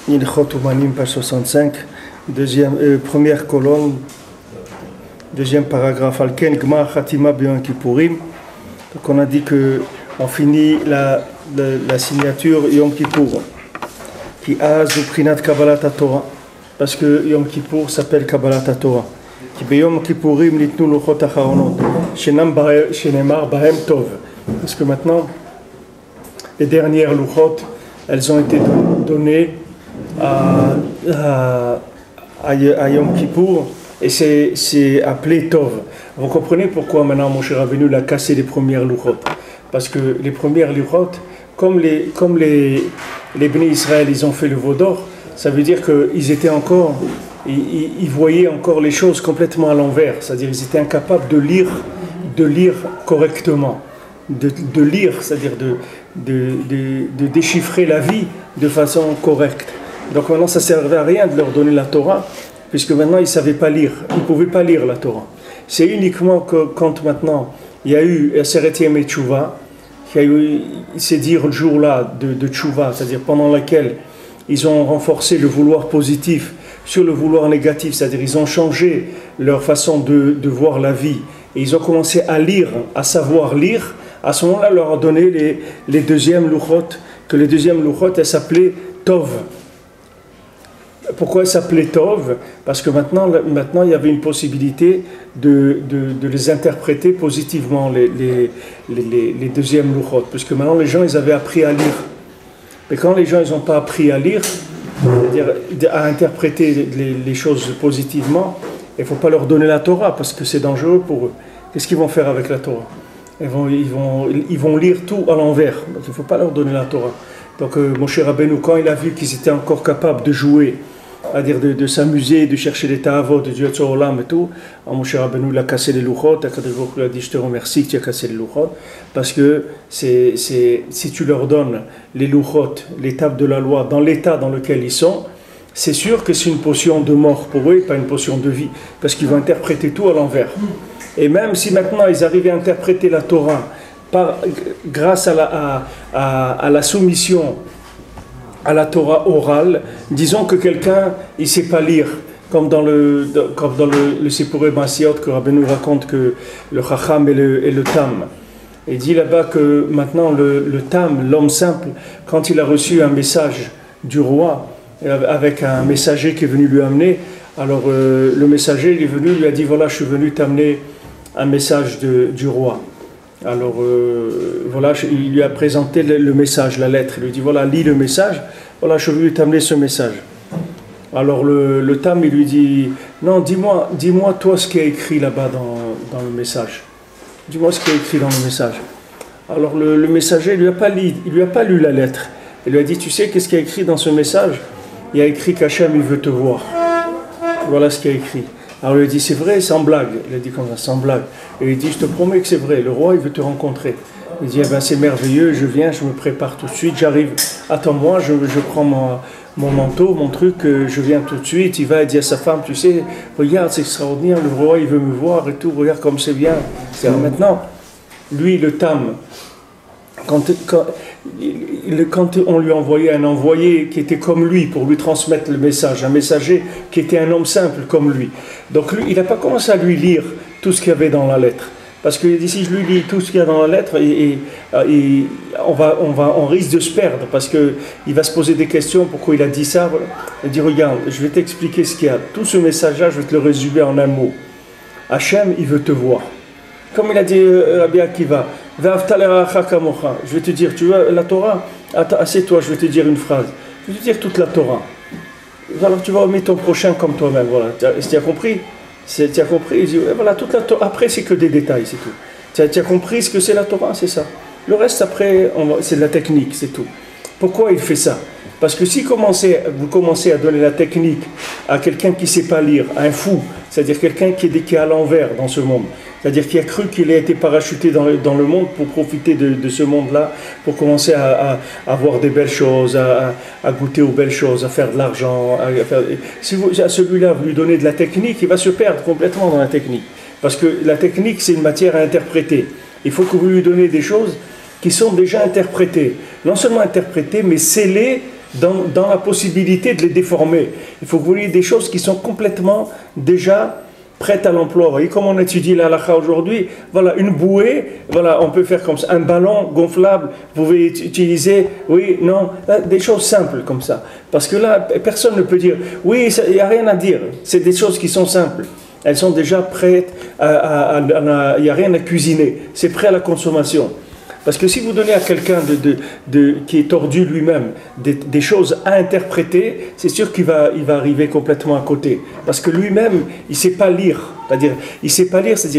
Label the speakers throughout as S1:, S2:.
S1: Ilchot Umanim, page 65, première colonne, deuxième paragraphe, Alken Gmar Khatima B'Yom Kippourim. Donc on a dit qu'on finit la signature Yom Kippour, qui a Zuprinat Kabbalat Torah, parce que Yom Kippour s'appelle Kabbalat Torah. Qui B'Yom Kippourim Nitnu Luchot Acharonot, Shenemar Bahem Tov. Parce que maintenant, les dernières Luchot, elles ont été données à Yom Kippour et c'est appelé Tov. Vous comprenez pourquoi maintenant Moshe Rabbeinu a cassé les premières Luchot? Parce que les premières Luchot, comme les Bnei Israël, ils ont fait le veau d'or, ça veut dire qu'ils étaient encore, ils voyaient encore les choses complètement à l'envers, c'est-à-dire ils étaient incapables de lire correctement, de lire, c'est-à-dire de déchiffrer la vie de façon correcte. Donc maintenant ça ne servait à rien de leur donner la Torah, puisque maintenant ils ne savaient pas lire, ils ne pouvaient pas lire la Torah. C'est uniquement que quand maintenant il y a eu Aseret Yemei Teshuvah, c'est dire le jour-là de Teshuvah, c'est-à-dire pendant lequel ils ont renforcé le vouloir positif sur le vouloir négatif, c'est-à-dire ils ont changé leur façon de voir la vie, et ils ont commencé à lire, à savoir lire. À ce moment-là, leur a donné les deuxièmes Luchot, que les deuxièmes Luchot, elles s'appelaient Tov. Pourquoi elles s'appelaient Tov? Parce que maintenant, il y avait une possibilité de les interpréter positivement, les deuxièmes Luchot. Parce que maintenant, les gens, ils avaient appris à lire. Mais quand les gens, ils n'ont pas appris à lire, c'est-à-dire à interpréter les choses positivement, il ne faut pas leur donner la Torah, parce que c'est dangereux pour eux. Qu'est-ce qu'ils vont faire avec la Torah? Ils vont lire tout à l'envers. Donc il ne faut pas leur donner la Torah. Donc Moshe Rabbeinu, quand il a vu qu'ils étaient encore capables de jouer, c'est-à-dire de s'amuser, de chercher les ta'avot, de Dieu Olam et tout, Moshe Rabbeinu il a cassé les Luchot. Akadosh Baruch Hu lui a dit: je te remercie que tu as cassé les Luchot, parce que si tu leur donnes les Luchot, l'étape de la loi, dans l'état dans lequel ils sont, c'est sûr que c'est une potion de mort pour eux et pas une potion de vie, parce qu'ils vont interpréter tout à l'envers. Et même si maintenant ils arrivaient à interpréter la Torah grâce à la soumission à la Torah orale, disons que quelqu'un il ne sait pas lire, comme dans le Sipurei Maasiot que Rabbeinu raconte que le Chacham et le Tam. Il dit là-bas que maintenant le Tam, l'homme simple, quand il a reçu un message du roi, avec un messager qui est venu lui amener, alors le messager il est venu, lui a dit: voilà, je suis venu t'amener un message du roi. Alors voilà, il lui a présenté le message, la lettre. Il lui dit: voilà, lis le message, voilà, je suis venu t'amener ce message. Alors le Tam il lui dit: non, dis-moi toi ce qui est écrit là-bas dans le message. Dis-moi ce qui est écrit dans le message. Alors le messager il lui a pas lu la lettre. Il lui a dit: tu sais qu'est-ce qu'il y a écrit dans ce message? Il y a écrit qu'Hachem il veut te voir. Voilà ce qu'il y a écrit. Alors il lui a dit: c'est vrai, sans blague. Il a dit comme ça, sans blague. Et il dit: je te promets que c'est vrai, le roi il veut te rencontrer. Il dit: eh ben, c'est merveilleux, je viens, je me prépare tout de suite, j'arrive, attends-moi, je prends mon manteau, mon truc, je viens tout de suite. Il va et dit à sa femme: tu sais, regarde, c'est extraordinaire, le roi il veut me voir et tout, regarde comme c'est bien. C'est-à-dire, maintenant, lui, le Tam, quand on lui envoyait un envoyé qui était comme lui pour lui transmettre le message, un messager qui était un homme simple comme lui. Donc lui, il n'a pas commencé à lui lire tout ce qu'il y avait dans la lettre. Parce que si je lui lis tout ce qu'il y a dans la lettre, on risque de se perdre, parce qu'il va se poser des questions, pourquoi il a dit ça. Il dit: regarde, je vais t'expliquer ce qu'il y a. Tout ce message-là, je vais te le résumer en un mot. Hachem, il veut te voir. Comme il a dit Rabbi Akiva, je vais te dire, tu vois la Torah, assieds-toi, je vais te dire une phrase. Je vais te dire toute la Torah. Alors tu vas aimer ton prochain comme toi-même. Voilà. Tu as compris? Tu as compris? Il dit: voilà, toute la Torah. Après, c'est que des détails, c'est tout. Tu as compris ce que c'est la Torah, c'est ça. Le reste, après, c'est de la technique, c'est tout. Pourquoi il fait ça? Parce que si vous commencez à donner la technique à quelqu'un qui ne sait pas lire, à un fou, c'est-à-dire quelqu'un qui est à l'envers dans ce monde, C'est-à-dire qu'il a cru qu'il a été parachuté dans le monde pour profiter de ce monde-là, pour commencer à voir des belles choses, à goûter aux belles choses, à faire de l'argent. Si à celui-là, vous lui donnez de la technique, il va se perdre complètement dans la technique. Parce que la technique, c'est une matière à interpréter. Il faut que vous lui donnez des choses qui sont déjà interprétées. Non seulement interprétées, mais scellées dans la possibilité de les déformer. Il faut que vous ayez des choses qui sont complètement déjà prêtes à l'emploi. Vous voyez, comme on étudie la halakha aujourd'hui, voilà, une bouée, voilà, on peut faire comme ça. Un ballon gonflable, vous pouvez utiliser, oui, non, des choses simples comme ça. Parce que là, personne ne peut dire, oui, il n'y a rien à dire. C'est des choses qui sont simples. Elles sont déjà prêtes, il n'y a rien à cuisiner. C'est prêt à la consommation. Parce que si vous donnez à quelqu'un qui est tordu lui-même des choses à interpréter, c'est sûr qu'il va arriver complètement à côté. Parce que lui-même, il ne sait pas lire. C'est-à-dire, il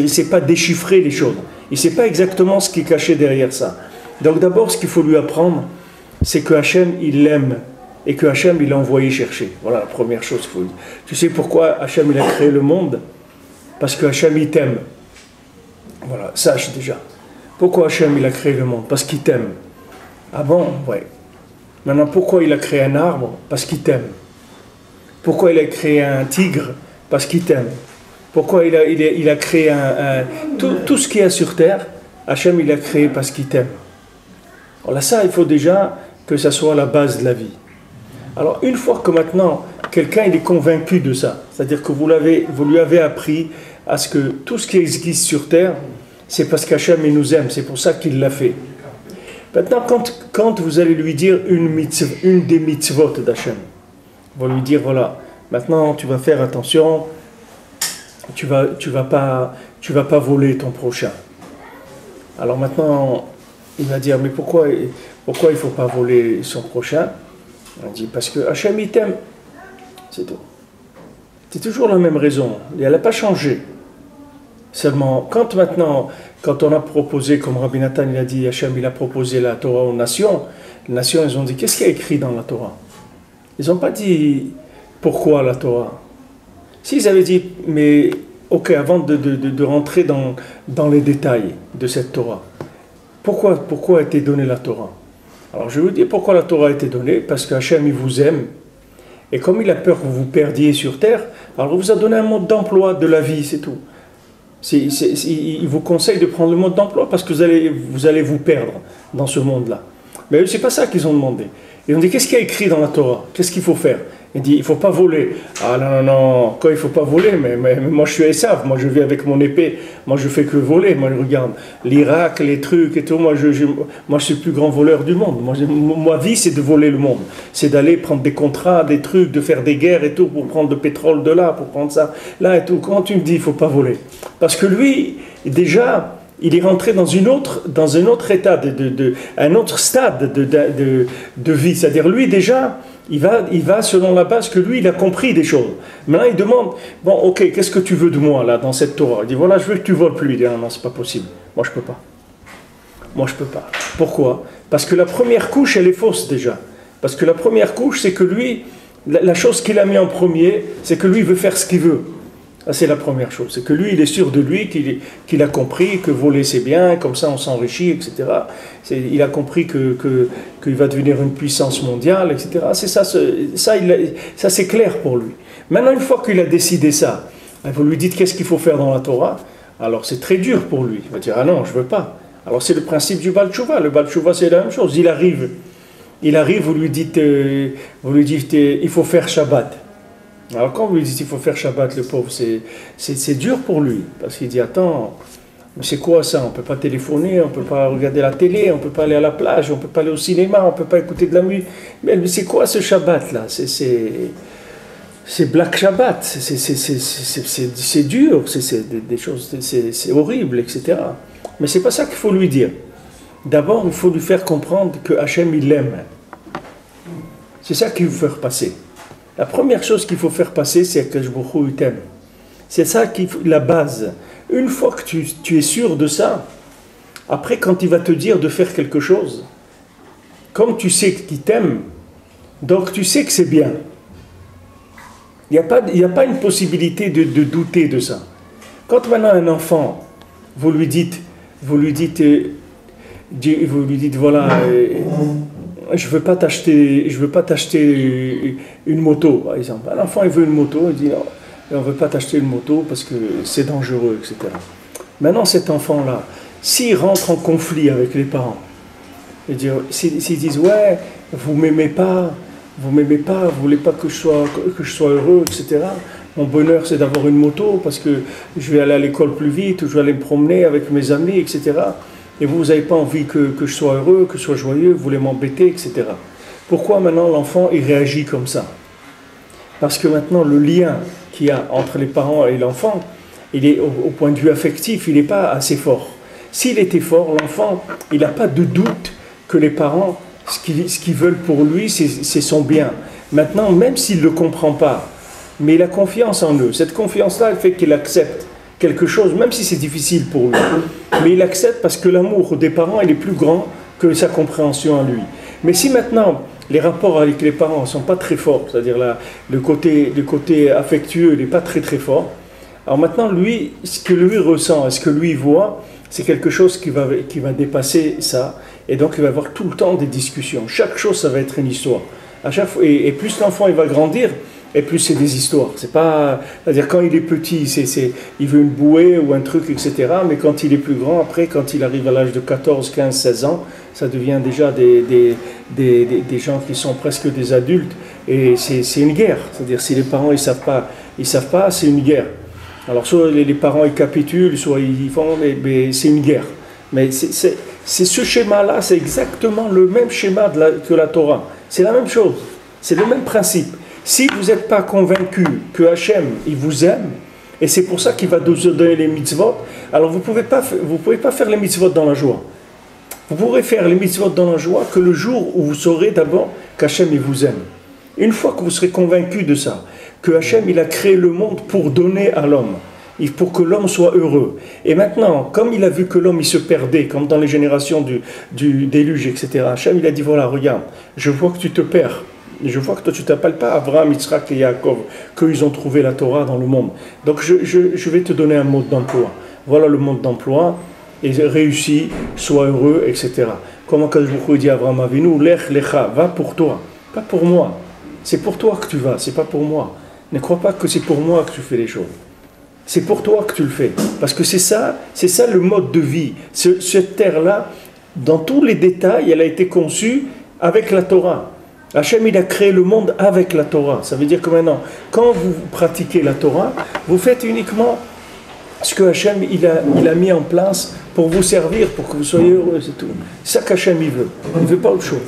S1: ne sait pas déchiffrer les choses. Il ne sait pas exactement ce qui est caché derrière ça. Donc d'abord, ce qu'il faut lui apprendre, c'est que Hachem, il l'aime. Et que Hachem, il l'a envoyé chercher. Voilà la première chose qu'il faut dire. Tu sais pourquoi Hachem, il a créé le monde? Parce que Hachem, il t'aime. Voilà, sache déjà. Pourquoi Hachem il a créé le monde? Parce qu'il t'aime. Ah bon? Ouais. Maintenant, pourquoi il a créé un arbre? Parce qu'il t'aime. Pourquoi il a créé un tigre? Parce qu'il t'aime. Pourquoi il a créé tout ce qu'il y a sur terre? Hachem il a créé parce qu'il t'aime. Alors ça, il faut déjà que ça soit la base de la vie. Alors une fois que maintenant, quelqu'un il est convaincu de ça, c'est-à-dire que vous lui avez appris à ce que tout ce qui existe sur terre, c'est parce qu'Hachem il nous aime, c'est pour ça qu'il l'a fait. Maintenant, quand vous allez lui dire une des mitzvot d'Hachem, vous lui dire, voilà, maintenant tu vas faire attention, tu vas pas voler ton prochain. Alors maintenant, il va dire, mais pourquoi il ne faut pas voler son prochain? On dit, parce que Hachem il t'aime, c'est tout. C'est toujours la même raison, elle n'a pas changé. Seulement, quand on a proposé, comme Rabbi Nathan il a dit, Hachem il a proposé la Torah aux nations, les nations ils ont dit, qu'est-ce qu'il y a écrit dans la Torah? Ils n'ont pas dit, pourquoi la Torah? S'ils avaient dit, mais ok, avant de rentrer dans les détails de cette Torah, pourquoi a été donnée la Torah? Alors je vais vous dire pourquoi la Torah a été donnée, parce que Hachem il vous aime, et comme il a peur que vous vous perdiez sur terre, alors il vous a donné un mode d'emploi de la vie, c'est tout. Il vous conseille de prendre le mode d'emploi parce que vous allez vous perdre dans ce monde-là. Mais ce n'est pas ça qu'ils ont demandé. Ils ont dit, qu'est-ce qu'il y a écrit dans la Torah? Qu'est-ce qu'il faut faire? Il dit, il ne faut pas voler. Ah non, quoi, il ne faut pas voler? Mais moi je suis Esav, moi je vis avec mon épée, moi je fais que voler. Moi je regarde l'Irak, les trucs et tout, moi je suis le plus grand voleur du monde. Ma vie c'est de voler le monde. C'est d'aller prendre des contrats, des trucs, de faire des guerres et tout, pour prendre du pétrole de là, pour prendre ça, là et tout. Comment tu me dis, il ne faut pas voler? Parce que lui, déjà, il est rentré dans un autre état, un autre stade de vie. C'est-à-dire, lui, déjà, il va selon la base que lui, il a compris des choses. Maintenant, il demande, bon, ok, qu'est-ce que tu veux de moi, là, dans cette Torah? Il dit, voilà, je veux que tu voles plus. Il dit, non, c'est pas possible. Moi, je peux pas. Moi, je peux pas. Pourquoi? Parce que la première couche, elle est fausse, déjà. Parce que la première couche, c'est que lui, la chose qu'il a mis en premier, c'est que lui, il veut faire ce qu'il veut. Ça, c'est la première chose. C'est que lui, il est sûr de lui, qu'il a compris que voler c'est bien, comme ça on s'enrichit, etc. Il a compris qu'il va devenir une puissance mondiale, etc. C'est ça, ça c'est clair pour lui. Maintenant, une fois qu'il a décidé ça, vous lui dites qu'est-ce qu'il faut faire dans la Torah, alors c'est très dur pour lui. Il va dire, ah non, je ne veux pas. Alors c'est le principe du Baal Tshuva. Le Baal Tshuva, c'est la même chose. Il arrive, vous lui dites, il faut faire Shabbat. Alors quand vous lui dites qu'il faut faire Shabbat, le pauvre, c'est dur pour lui. Parce qu'il dit, attends, mais c'est quoi ça? On ne peut pas téléphoner, on ne peut pas regarder la télé, on ne peut pas aller à la plage, on ne peut pas aller au cinéma, on ne peut pas écouter de la musique. Mais c'est quoi ce Shabbat là? C'est Black Shabbat, c'est dur, c'est des choses, c'est horrible, etc. Mais c'est pas ça qu'il faut lui dire. D'abord, il faut lui faire comprendre que Hachem, il l'aime. C'est ça qu'il faut faire passer. La première chose qu'il faut faire passer, c'est que Baruch Hu t'aime. C'est ça la base. Une fois que tu es sûr de ça, après quand il va te dire de faire quelque chose, comme tu sais qu'il t'aime, donc tu sais que c'est bien. Il n'y a pas une possibilité de douter de ça. Quand maintenant un enfant, vous lui dites, vous lui dites, voilà, je veux pas t'acheter une moto, par exemple. L'enfant, il veut une moto, il dit non, on veut pas t'acheter une moto parce que c'est dangereux, etc. Maintenant, cet enfant-là, s'il rentre en conflit avec les parents, s'ils disent ouais, vous m'aimez pas, vous voulez pas que je sois heureux, etc. Mon bonheur, c'est d'avoir une moto parce que je vais aller à l'école plus vite, ou je vais aller me promener avec mes amis, etc. Et vous n'avez pas envie que je sois heureux, que je sois joyeux, vous voulez m'embêter, etc. Pourquoi maintenant l'enfant, il réagit comme ça? Parce que maintenant, le lien qu'il y a entre les parents et l'enfant, il est, au point de vue affectif, il n'est pas assez fort. S'il était fort, l'enfant, il n'a pas de doute que les parents, ce qu'ils veulent pour lui, c'est son bien. Maintenant, même s'il ne le comprend pas, mais il a confiance en eux. Cette confiance-là, elle fait qu'il accepte quelque chose, même si c'est difficile pour lui. Mais il accepte parce que l'amour des parents, il est plus grand que sa compréhension en lui. Mais si maintenant, les rapports avec les parents ne sont pas très forts, c'est-à-dire le côté affectueux n'est pas très très fort, alors maintenant, lui, ce que lui ressent, ce que lui voit, c'est quelque chose qui va dépasser ça. Et donc, il va y avoir tout le temps des discussions. Chaque chose, ça va être une histoire. À chaque fois, et plus l'enfant il va grandir, et plus c'est des histoires. C'est pas, c'est-à-dire quand il est petit, il veut une bouée ou un truc, etc. Mais quand il est plus grand, après, quand il arrive à l'âge de 14, 15, 16 ans, ça devient déjà des gens qui sont presque des adultes. Et c'est une guerre. C'est-à-dire si les parents ils savent pas, c'est une guerre. Alors soit les parents ils capitulent, soit ils font, mais c'est une guerre. Mais c'est ce schéma-là, c'est exactement le même schéma que la Torah. C'est la même chose. C'est le même principe. Si vous n'êtes pas convaincu que Hachem, il vous aime, et c'est pour ça qu'il va vous donner les mitzvot, alors vous pouvez pas faire les mitzvot dans la joie. Vous pourrez faire les mitzvot dans la joie que le jour où vous saurez d'abord qu'Hachem, il vous aime. Une fois que vous serez convaincu de ça, que Hachem, il a créé le monde pour donner à l'homme, pour que l'homme soit heureux. Et maintenant, comme il a vu que l'homme, il se perdait, comme dans les générations du déluge, etc., Hachem, il a dit, voilà, regarde, je vois que tu te perds. Je vois que toi, tu ne t'appelles pas Abraham, Yitzhak et Yaakov, qu'ils ont trouvé la Torah dans le monde. Donc, je vais te donner un mode d'emploi. Voilà le mode d'emploi, et réussis, sois heureux, etc. Comment quand je dis à Abraham Avinu, Lech Lecha, va pour toi, pas pour moi. C'est pour toi que tu vas, c'est pas pour moi. Ne crois pas que c'est pour moi que tu fais les choses. C'est pour toi que tu le fais. Parce que c'est ça le mode de vie. Cette terre-là, dans tous les détails, elle a été conçue avec la Torah. Hachem, il a créé le monde avec la Torah. Ça veut dire que maintenant, quand vous pratiquez la Torah, vous faites uniquement ce que Hachem, il a mis en place pour vous servir, pour que vous soyez heureux, c'est tout. C'est ça qu'Hachem, il veut. Il ne veut pas autre chose.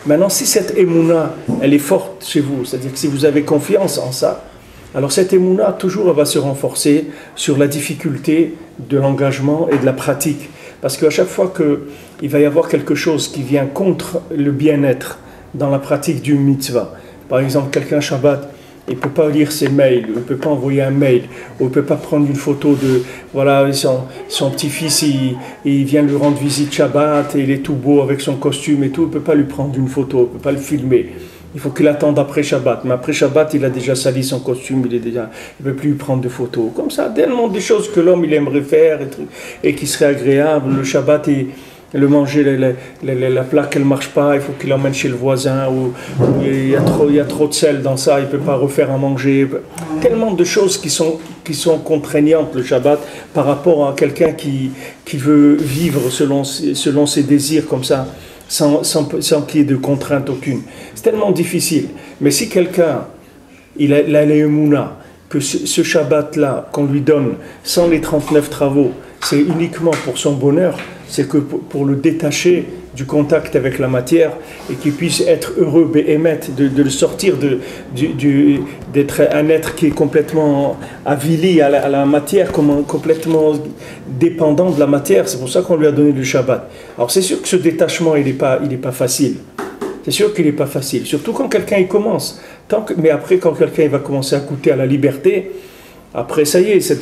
S1: Maintenant, si cette émouna, elle est forte chez vous, c'est-à-dire que si vous avez confiance en ça, alors cette émouna, toujours, elle va se renforcer sur la difficulté de l'engagement et de la pratique. Parce qu'à chaque fois qu'il va y avoir quelque chose qui vient contre le bien-être dans la pratique du mitzvah, par exemple, quelqu'un Shabbat, il ne peut pas lire ses mails, il ne peut pas envoyer un mail, ou il ne peut pas prendre une photo de, voilà, son petit-fils, il vient lui rendre visite Shabbat, et il est tout beau avec son costume et tout, il ne peut pas lui prendre une photo, il ne peut pas le filmer. Il faut qu'il attende après Shabbat. Mais après Shabbat, il a déjà sali son costume, il ne peut plus lui prendre de photos. Comme ça, tellement de choses que l'homme il aimerait faire et qui seraient agréables. Le Shabbat, le manger, la plaque, elle ne marche pas, il faut qu'il l'emmène chez le voisin, ou il y a trop de sel dans ça, il ne peut pas refaire à manger. Tellement de choses qui sont contraignantes, le Shabbat, par rapport à quelqu'un qui veut vivre selon ses désirs comme ça, sans qu'il y ait de contrainte aucune. C'est tellement difficile. Mais si quelqu'un, il a l'émouna, que ce Shabbat-là, qu'on lui donne, sans les 39 travaux, c'est uniquement pour son bonheur, c'est que pour le détacher du contact avec la matière et qu'il puisse être heureux, béhémet, de le sortir d'être un être qui est complètement avili à la matière, complètement dépendant de la matière. C'est pour ça qu'on lui a donné le Shabbat. Alors c'est sûr que ce détachement, il n'est pas facile. C'est sûr qu'il n'est pas facile, surtout quand quelqu'un il commence. Mais après, quand quelqu'un il va commencer à goûter à la liberté, après ça y est, ça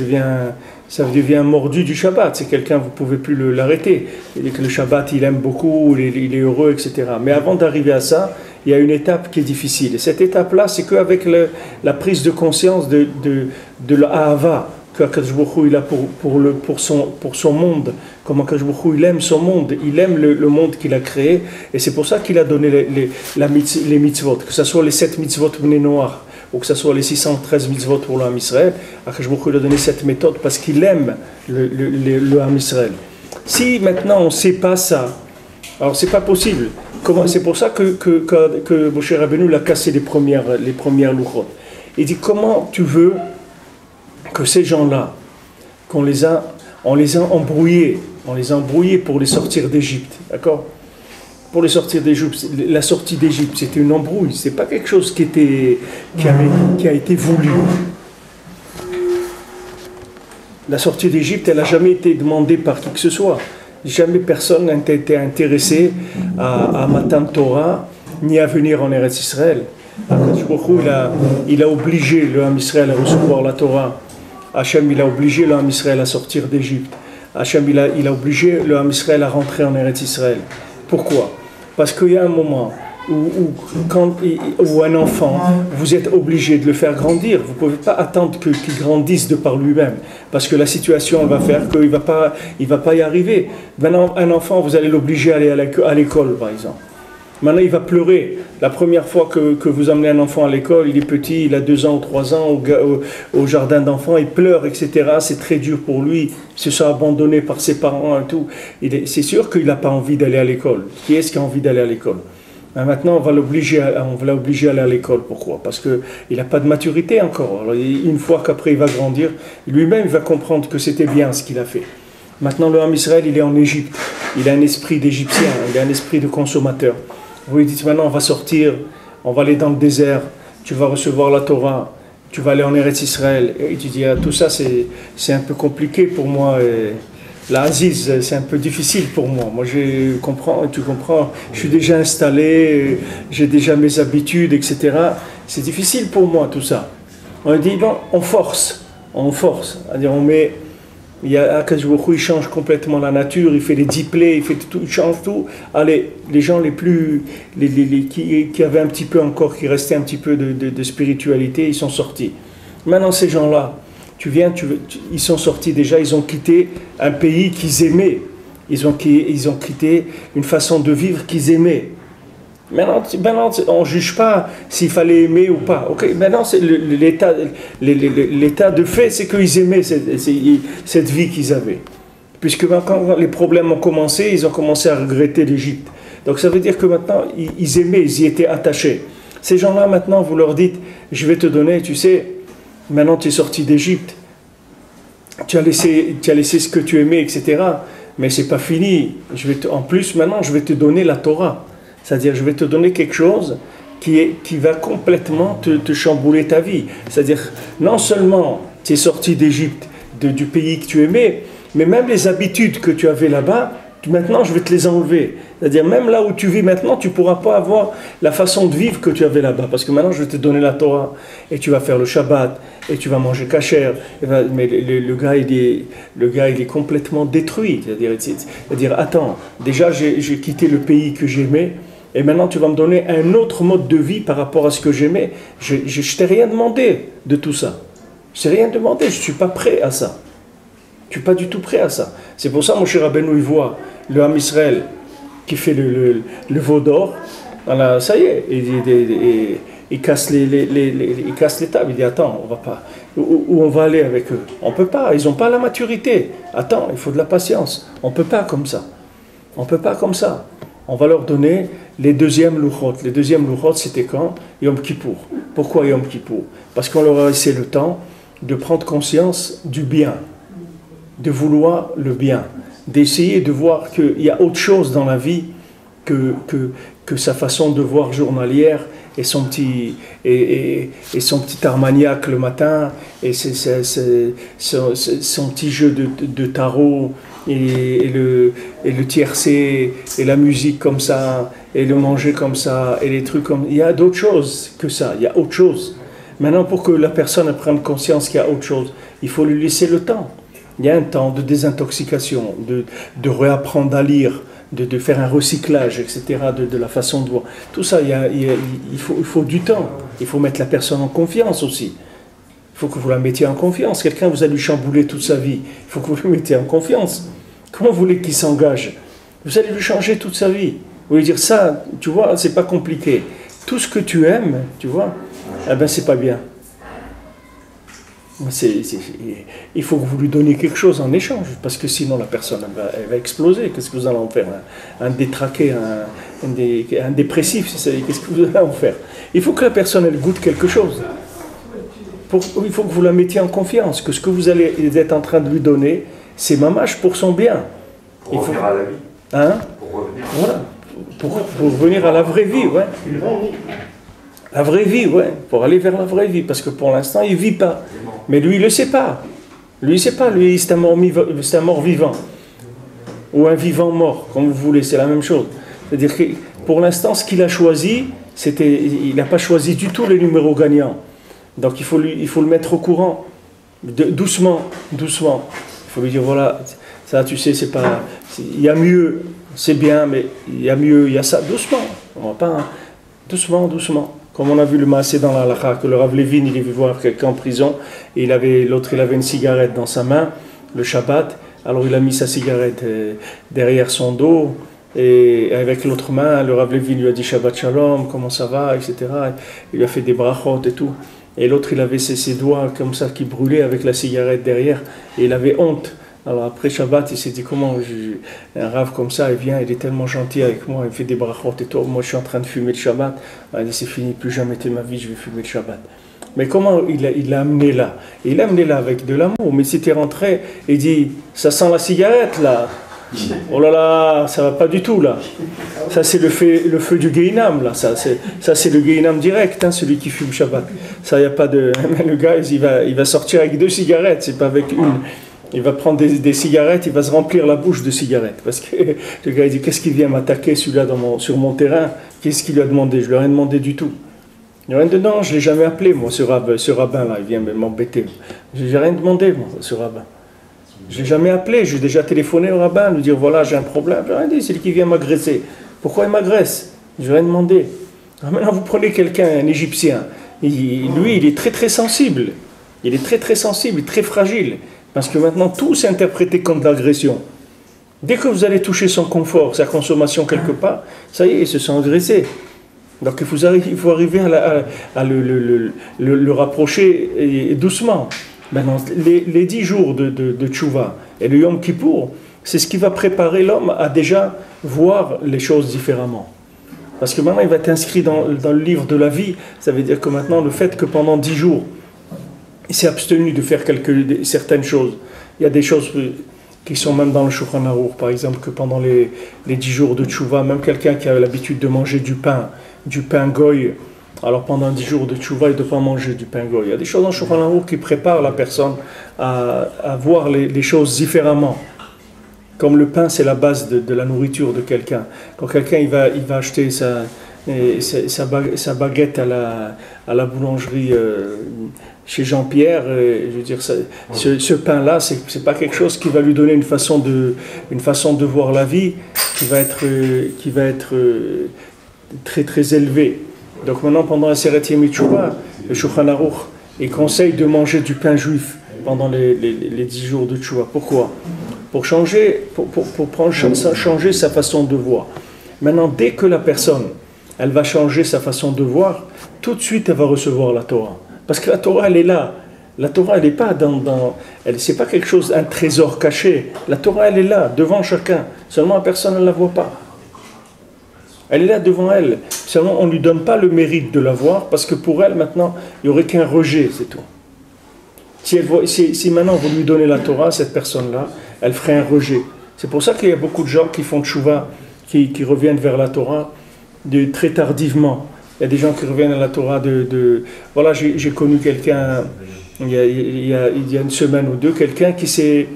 S1: devient mordu du Shabbat. C'est quelqu'un, vous ne pouvez plus l'arrêter. Le Shabbat, il aime beaucoup, il est heureux, etc. Mais avant d'arriver à ça, il y a une étape qui est difficile. Et cette étape-là, c'est qu'avec la prise de conscience de l'ahava qu'Akadosh Baruch Hu, il a pour son monde, comment Akadosh Baruch Hu, il aime son monde, il aime le monde qu'il a créé, et c'est pour ça qu'il a donné les mitzvot, que ce soit les 7 mitzvot Bnei Noach, ou que ce soit les 613 mitzvot pour le Ham Israël. Akadosh Baruch Hu, il a donné cette méthode parce qu'il aime le Ham Israël. Si maintenant on ne sait pas ça, alors c'est pas possible. C'est pour ça que Moshe Rabbeinu a cassé les premières louchot. Il dit, comment tu veux que ces gens-là, on les a embrouillés pour les sortir d'Égypte, d'accord? Pour les sortir d'Égypte, la sortie d'Égypte, c'était une embrouille, c'est pas quelque chose qui a été voulu. La sortie d'Égypte, elle n'a jamais été demandée par qui que ce soit. Jamais personne n'a été intéressé à Matan Torah, ni à venir en Eretz Israël. Il a obligé le Ham Israël à recevoir la Torah. Hachem, il a obligé le Ham Israël à sortir d'Égypte. Hachem, il a obligé le Ham Israël à rentrer en Eretz Israël. Pourquoi? Parce qu'il y a un moment où un enfant, vous êtes obligé de le faire grandir. Vous ne pouvez pas attendre qu'il grandisse de par lui-même. Parce que la situation va faire qu'il ne va pas y arriver. Maintenant, un enfant, vous allez l'obliger à aller à l'école, par exemple. Maintenant, il va pleurer. La première fois que vous amenez un enfant à l'école, il est petit, il a 2 ans ou 3 ans, au jardin d'enfants, il pleure, etc. C'est très dur pour lui. Il se sent abandonné par ses parents et tout. C'est sûr qu'il n'a pas envie d'aller à l'école. Qui est-ce qui a envie d'aller à l'école? Maintenant, on va l'obliger à aller à l'école. Pourquoi? Parce qu'il n'a pas de maturité encore. Alors, une fois qu'après il va grandir, lui-même il va comprendre que c'était bien ce qu'il a fait. Maintenant, le Ham Israël, il est en Égypte. Il a un esprit d'Égyptien, il a un esprit de consommateur. Vous lui dites maintenant, on va sortir, on va aller dans le désert, tu vas recevoir la Torah, tu vas aller en Eretz Israël. Et tu dis, tout ça, c'est un peu compliqué pour moi. La Aziz, c'est un peu difficile pour moi. Moi, tu comprends, je suis déjà installé, j'ai déjà mes habitudes, etc. C'est difficile pour moi, tout ça. On dit, non, on force. C'est-à-dire, Akadosh Baruch Hu, il change complètement la nature, il fait les 10 plaies, il change tout. Allez, les gens qui avaient un petit peu encore, qui restaient un petit peu de spiritualité, ils sont sortis. Maintenant, ces gens-là, ils sont sortis déjà, ils ont quitté un pays qu'ils aimaient. Ils ont quitté une façon de vivre qu'ils aimaient. Maintenant on ne juge pas s'il fallait aimer ou pas. Okay, maintenant, l'état de fait, c'est qu'ils aimaient cette vie qu'ils avaient. Puisque quand les problèmes ont commencé, ils ont commencé à regretter l'Égypte. Donc ça veut dire que maintenant, ils aimaient, ils y étaient attachés. Ces gens-là, maintenant, vous leur dites, je vais te donner, tu sais, maintenant tu es sorti d'Égypte, tu as laissé ce que tu aimais, etc. Mais c'est pas fini. En plus, maintenant, je vais te donner la Torah. C'est-à-dire, je vais te donner quelque chose qui va complètement te chambouler ta vie. C'est-à-dire, non seulement tu es sorti d'Égypte, du pays que tu aimais, mais même les habitudes que tu avais là-bas, maintenant, je vais te les enlever. C'est-à-dire, même là où tu vis maintenant, tu ne pourras pas avoir la façon de vivre que tu avais là-bas. Parce que maintenant, je vais te donner la Torah, et tu vas faire le Shabbat, et tu vas manger kasher. Mais le gars, il est complètement détruit. C'est-à-dire, attends, déjà, j'ai quitté le pays que j'aimais, et maintenant, tu vas me donner un autre mode de vie par rapport à ce que j'aimais. Je ne t'ai rien demandé de tout ça. Je ne t'ai rien demandé, je ne suis pas prêt à ça. Je ne suis pas du tout prêt à ça. C'est pour ça que Moshe Rabbeinu, il voit le Ham Israël qui fait le veau d'or. Voilà, ça y est, il casse les tables. Il dit, attends, on va pas. Où on va aller avec eux? On ne peut pas, ils n'ont pas la maturité. Attends, il faut de la patience. On ne peut pas comme ça. On ne peut pas comme ça. On va leur donner les deuxièmes louchot. Les deuxièmes louchot, c'était quand? Yom Kippour. Pourquoi Yom Kippour? Parce qu'on leur a laissé le temps de prendre conscience du bien, de vouloir le bien, d'essayer de voir qu'il y a autre chose dans la vie que sa façon de voir journalière et son petit armagnac le matin et son petit jeu de tarot et le tiercé et la musique comme ça et le manger comme ça et les trucs comme... Il y a d'autres choses que ça, il y a autre chose. Maintenant, pour que la personne prenne conscience qu'il y a autre chose, il faut lui laisser le temps. Il y a un temps de désintoxication, de réapprendre à lire, de faire un recyclage, etc., de la façon de voir. Tout ça, il faut du temps. Il faut mettre la personne en confiance aussi. Il Il faut que vous la mettiez en confiance. Quelqu'un vous a lui chambouler toute sa vie. Il faut que vous le mettiez en confiance. Comment vous voulez qu'il s'engage? Vous allez lui changer toute sa vie. Vous voulez dire ça, tu vois, c'est pas compliqué. Tout ce que tu aimes, tu vois, eh ben c'est pas bien. Il faut que vous lui donniez quelque chose en échange, parce que sinon la personne elle va exploser. Qu'est-ce que vous allez en faire? Un détraqué, un dépressif, qu'est-ce que vous allez en faire? Il faut que la personne elle goûte quelque chose. Il faut que vous la mettiez en confiance, que ce que vous allez être en train de lui donner, c'est mamache pour son bien.
S2: Pour revenir à la vie.
S1: Hein?
S2: Pour revenir.
S1: Voilà. Pour revenir à la vraie vie, ouais. La vraie vie, ouais. Pour aller vers la vraie vie, parce que pour l'instant, il ne vit pas. Mais lui, il ne le sait pas. Lui, il ne sait pas. Lui, c'est un mort vivant. Ou un vivant mort, comme vous voulez, c'est la même chose. C'est-à-dire que pour l'instant, ce qu'il a choisi, il n'a pas choisi du tout les numéros gagnants. Donc il faut le mettre au courant, doucement. Il faut lui dire, voilà, ça tu sais, c'est pas... Il y a mieux, c'est bien, mais il y a mieux, il y a ça, doucement. On va pas... Doucement. Comme on a vu le maasé dans la halakha, que le Rav Levin, il est vu voir quelqu'un en prison, et l'autre il avait une cigarette dans sa main, le Shabbat, alors il a mis sa cigarette derrière son dos, et avec l'autre main, le Rav Levin lui a dit Shabbat Shalom, comment ça va, etc. Il lui a fait des brachot et tout. Et l'autre, il avait ses doigts comme ça qui brûlaient avec la cigarette derrière, et il avait honte. Alors après Shabbat, il s'est dit comment un Rav comme ça, il vient, il est tellement gentil avec moi, il fait des brachot et tout. Moi, je suis en train de fumer le Shabbat. Il dit c'est fini, plus jamais de ma vie, je vais fumer le Shabbat. Mais comment il l'a amené là? Il l'a amené là avec de l'amour. Mais si tu es rentré, il dit ça sent la cigarette là. Oh là là, ça va pas du tout là. Ça c'est le feu du Gehinam là. Ça c'est le Gehinam direct, hein, celui qui fume Shabbat. Ça y a pas de. Le gars il va sortir avec 2 cigarettes, c'est pas avec une. Il va prendre des cigarettes, il va se remplir la bouche de cigarettes. Parce que le gars il dit qu'est-ce qu'il vient m'attaquer celui-là sur mon terrain? Qu'est-ce qu'il lui a demandé? Je lui ai rien demandé du tout. Il n'y a rien dedans, je l'ai jamais appelé moi ce rabbin là, il vient m'embêter. J'ai rien demandé moi ce rabbin. Je ne l'ai jamais appelé, j'ai déjà téléphoné au rabbin, lui dire voilà, j'ai un problème. Je n'ai rien dit, c'est lui qui vient m'agresser. Pourquoi il m'agresse? Je n'ai rien demandé. Alors maintenant, vous prenez quelqu'un, un Égyptien, lui, il est très très sensible. Il est très très sensible, très fragile. Parce que maintenant, tout s'est interprété comme de l'agression. Dès que vous allez toucher son confort, sa consommation quelque part, ça y est, ils se sont agressés. Donc il faut arriver à le rapprocher doucement. Maintenant, les 10 jours de Tchouva et le Yom Kippour, c'est ce qui va préparer l'homme à déjà voir les choses différemment. Parce que maintenant, il va être inscrit dans le livre de la vie. Ça veut dire que maintenant, le fait que pendant 10 jours, il s'est abstenu de faire certaines choses. Il y a des choses qui sont même dans le Shulchan Aruch, par exemple, que pendant les 10 jours de Tchouva, même quelqu'un qui a l'habitude de manger du pain goy, alors pendant 10 jours de Tchouva, il ne doit pas manger du pain goy. Il y a des choses dans le Shulchan Aruch qui préparent la personne à voir les choses différemment. Comme le pain, c'est la base de la nourriture de quelqu'un. Quand quelqu'un il va acheter sa baguette à la boulangerie chez Jean-Pierre, je veux dire, ce pain-là, c'est pas quelque chose qui va lui donner une façon de voir la vie qui va être très très élevée. Donc maintenant, pendant la Seret Yemit Tchouva, le Shulchan Aruch, il conseille de manger du pain juif pendant les 10 jours de Tchouva. Pourquoi? Pour changer sa façon de voir. Maintenant, dès que la personne, elle va changer sa façon de voir, tout de suite, elle va recevoir la Torah. Parce que la Torah, elle est là. La Torah, elle n'est pas c'est pas quelque chose, un trésor caché. La Torah, elle est là, devant chacun. Seulement, la personne, elle ne la voit pas. Elle est là devant elle. Seulement, on ne lui donne pas le mérite de la voir, parce que pour elle, maintenant, il n'y aurait qu'un rejet, c'est tout. Si maintenant vous lui donnez la Torah, cette personne-là, elle ferait un rejet. C'est pour ça qu'il y a beaucoup de gens qui font tchouva, qui reviennent vers la Torah très tardivement. Il y a des gens qui reviennent à la Torah Voilà, j'ai connu quelqu'un, il y a une semaine ou deux, quelqu'un qui s'est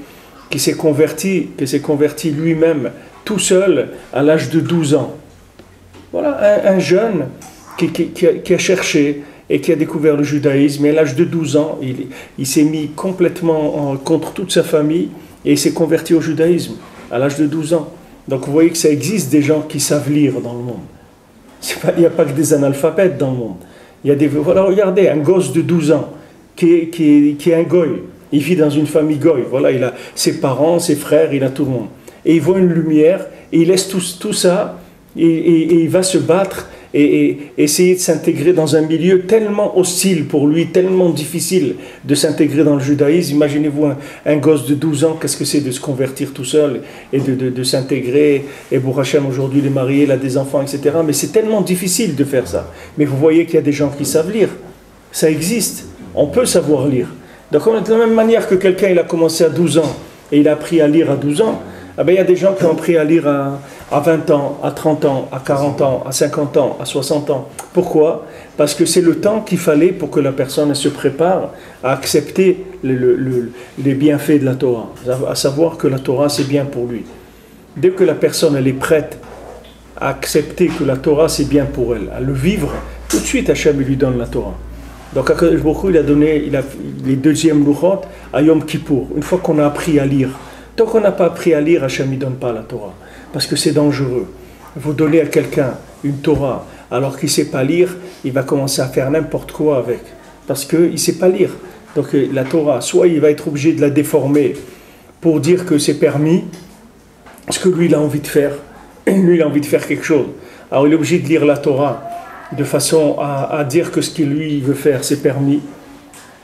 S1: converti lui-même, tout seul, à l'âge de 12 ans. Voilà, un jeune qui a cherché et qui a découvert le judaïsme, et à l'âge de 12 ans, il s'est mis complètement contre toute sa famille, et il s'est converti au judaïsme, à l'âge de 12 ans. Donc vous voyez que ça existe des gens qui savent lire dans le monde. Il n'y a pas que des analphabètes dans le monde. Voilà, regardez, un gosse de 12 ans, qui est un goy. Il vit dans une famille goy. Voilà, il a ses parents, ses frères, il a tout le monde. Et il voit une lumière, et il laisse tout ça, et il va se battre et essayer de s'intégrer dans un milieu tellement hostile pour lui, tellement difficile de s'intégrer dans le judaïsme. Imaginez-vous un gosse de 12 ans, qu'est-ce que c'est de se convertir tout seul et de s'intégrer. Et Baruch Hashem, aujourd'hui, il est marié, il a des enfants, etc. Mais c'est tellement difficile de faire ça. Mais vous voyez qu'il y a des gens qui savent lire. Ça existe. On peut savoir lire. Donc, de la même manière que quelqu'un il a commencé à 12 ans et il a appris à lire à 12 ans, eh bien, il y a des gens qui ont appris à lire à 20 ans, à 30 ans, à 40 ans, à 50 ans, à 60 ans. Pourquoi? Parce que c'est le temps qu'il fallait pour que la personne elle se prépare à accepter les bienfaits de la Torah, à savoir que la Torah c'est bien pour lui. Dès que la personne elle est prête à accepter que la Torah c'est bien pour elle, à le vivre, tout de suite Hachem lui donne la Torah. Donc Akadosh Baruch Hu, il a donné les deuxièmes Luchot à Yom Kippour, une fois qu'on a appris à lire. Tant qu'on n'a pas appris à lire, Hachem ne donne pas la Torah. Parce que c'est dangereux. Vous donnez à quelqu'un une Torah alors qu'il ne sait pas lire, il va commencer à faire n'importe quoi avec. Parce qu'il ne sait pas lire. Donc la Torah, soit il va être obligé de la déformer pour dire que c'est permis, ce que lui il a envie de faire. Lui il a envie de faire quelque chose. Alors il est obligé de lire la Torah de façon à dire que ce qu'il lui veut faire c'est permis.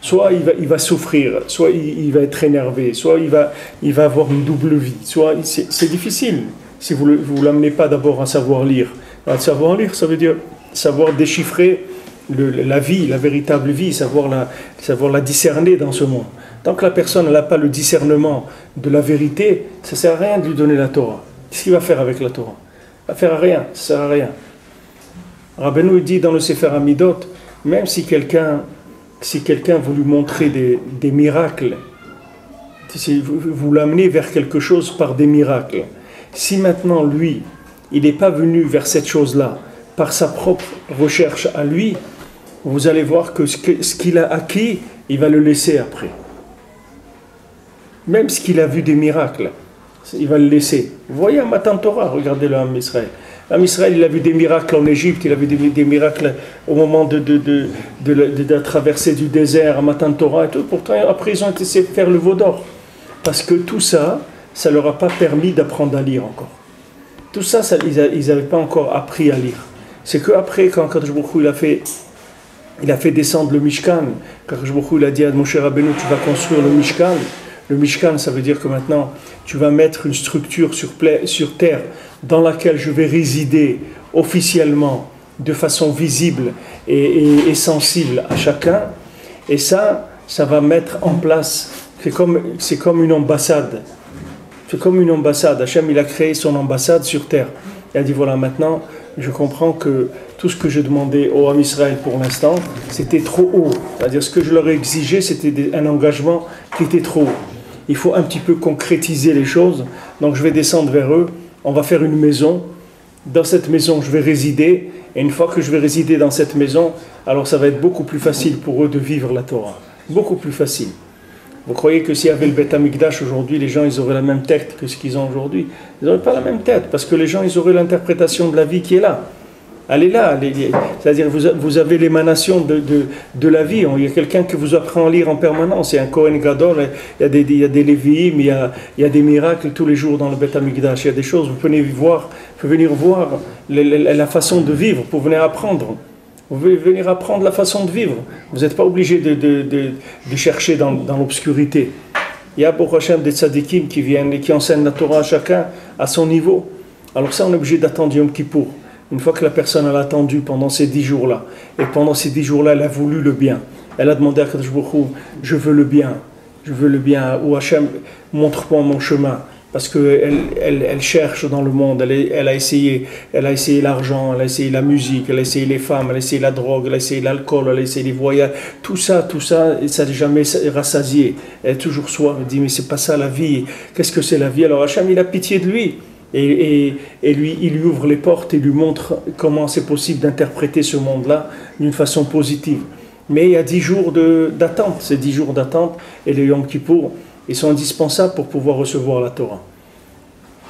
S1: Soit il va souffrir, soit il va être énervé, soit il va avoir une double vie. Soit c'est difficile si vous ne l'amenez pas d'abord à savoir lire. Alors, savoir lire, ça veut dire savoir déchiffrer la vie, la véritable vie, savoir la discerner dans ce monde. Tant que la personne n'a pas le discernement de la vérité, ça ne sert à rien de lui donner la Torah. Qu'est-ce qu'il va faire avec la Torah? Il va faire rien, ça ne sert à rien. Rabbeinu dit dans le Sefer Amidot, même si quelqu'un vous lui montrez des miracles, si vous l'amenez vers quelque chose par des miracles, si maintenant lui, il n'est pas venu vers cette chose-là par sa propre recherche à lui, vous allez voir que ce qu'il a acquis, il va le laisser après. Même ce qu'il a vu des miracles, il va le laisser. Vous voyez un Matan Torah, regardez le Ham Israël. L'Am Israël, il a vu des miracles en Égypte, il a vu des miracles au moment de la traversée du désert, à Matan Torah et tout. Pourtant, après, ils ont essayé de faire le veau d'or. Parce que tout ça, ça ne leur a pas permis d'apprendre à lire encore. Tout ça, ils n'avaient pas encore appris à lire. C'est qu'après, quand Kadosh Baruch Hu, il a fait descendre le Mishkan, quand Kadosh Baruch Hu, il a dit à Moshe Rabbeinu, tu vas construire le Mishkan. Le Mishkan, ça veut dire que maintenant, tu vas mettre une structure sur terre dans laquelle je vais résider officiellement, de façon visible et sensible à chacun. Et ça va mettre en place, c'est comme une ambassade. C'est comme une ambassade. Hachem, il a créé son ambassade sur terre. Il a dit, voilà, maintenant, je comprends que tout ce que je demandais au Ham Israël pour l'instant, c'était trop haut. C'est-à-dire, ce que je leur ai exigé, c'était un engagement qui était trop haut. Il faut un petit peu concrétiser les choses. Donc je vais descendre vers eux. On va faire une maison. Dans cette maison, je vais résider. Et une fois que je vais résider dans cette maison, alors ça va être beaucoup plus facile pour eux de vivre la Torah. Beaucoup plus facile. Vous croyez que s'il y avait le Beth Amikdash aujourd'hui, les gens ils auraient la même tête que ce qu'ils ont aujourd'hui? Ils n'auraient pas la même tête. Parce que les gens ils auraient l'interprétation de la vie qui est là. Elle est là, c'est-à-dire vous avez l'émanation de la vie. Il y a quelqu'un qui vous apprend à lire en permanence. Il y a un Kohen Gadol, il y a des Lévi'im, il y a des miracles tous les jours dans le Beth Amikdash. Il y a des choses, vous pouvez venir voir la façon de vivre pour venir apprendre. Vous pouvez venir apprendre la façon de vivre. Vous n'êtes pas obligé de chercher dans l'obscurité. Il y a Baruch Hashem des tzadikim qui viennent et qui enseignent la Torah à chacun à son niveau. Alors ça, on est obligé d'attendre Yom Kippour. Une fois que la personne a attendu pendant ces 10 jours-là, et pendant ces 10 jours-là, elle a voulu le bien, elle a demandé à Kadosh Baruch Hu, je veux le bien, ou Hachem, montre-moi mon chemin, parce qu'elle cherche dans le monde, elle a essayé l'argent, elle a essayé la musique, elle a essayé les femmes, elle a essayé la drogue, elle a essayé l'alcool, elle a essayé les voyages, tout ça, et ça n'a jamais rassasié. Elle est toujours soif, elle dit, mais c'est pas ça la vie, qu'est-ce que c'est la vie? Alors Hachem, il a pitié de lui. Et lui, il lui ouvre les portes et lui montre comment c'est possible d'interpréter ce monde-là d'une façon positive. Mais il y a 10 jours d'attente. Ces 10 jours d'attente et les Yom Kippour, ils sont indispensables pour pouvoir recevoir la Torah.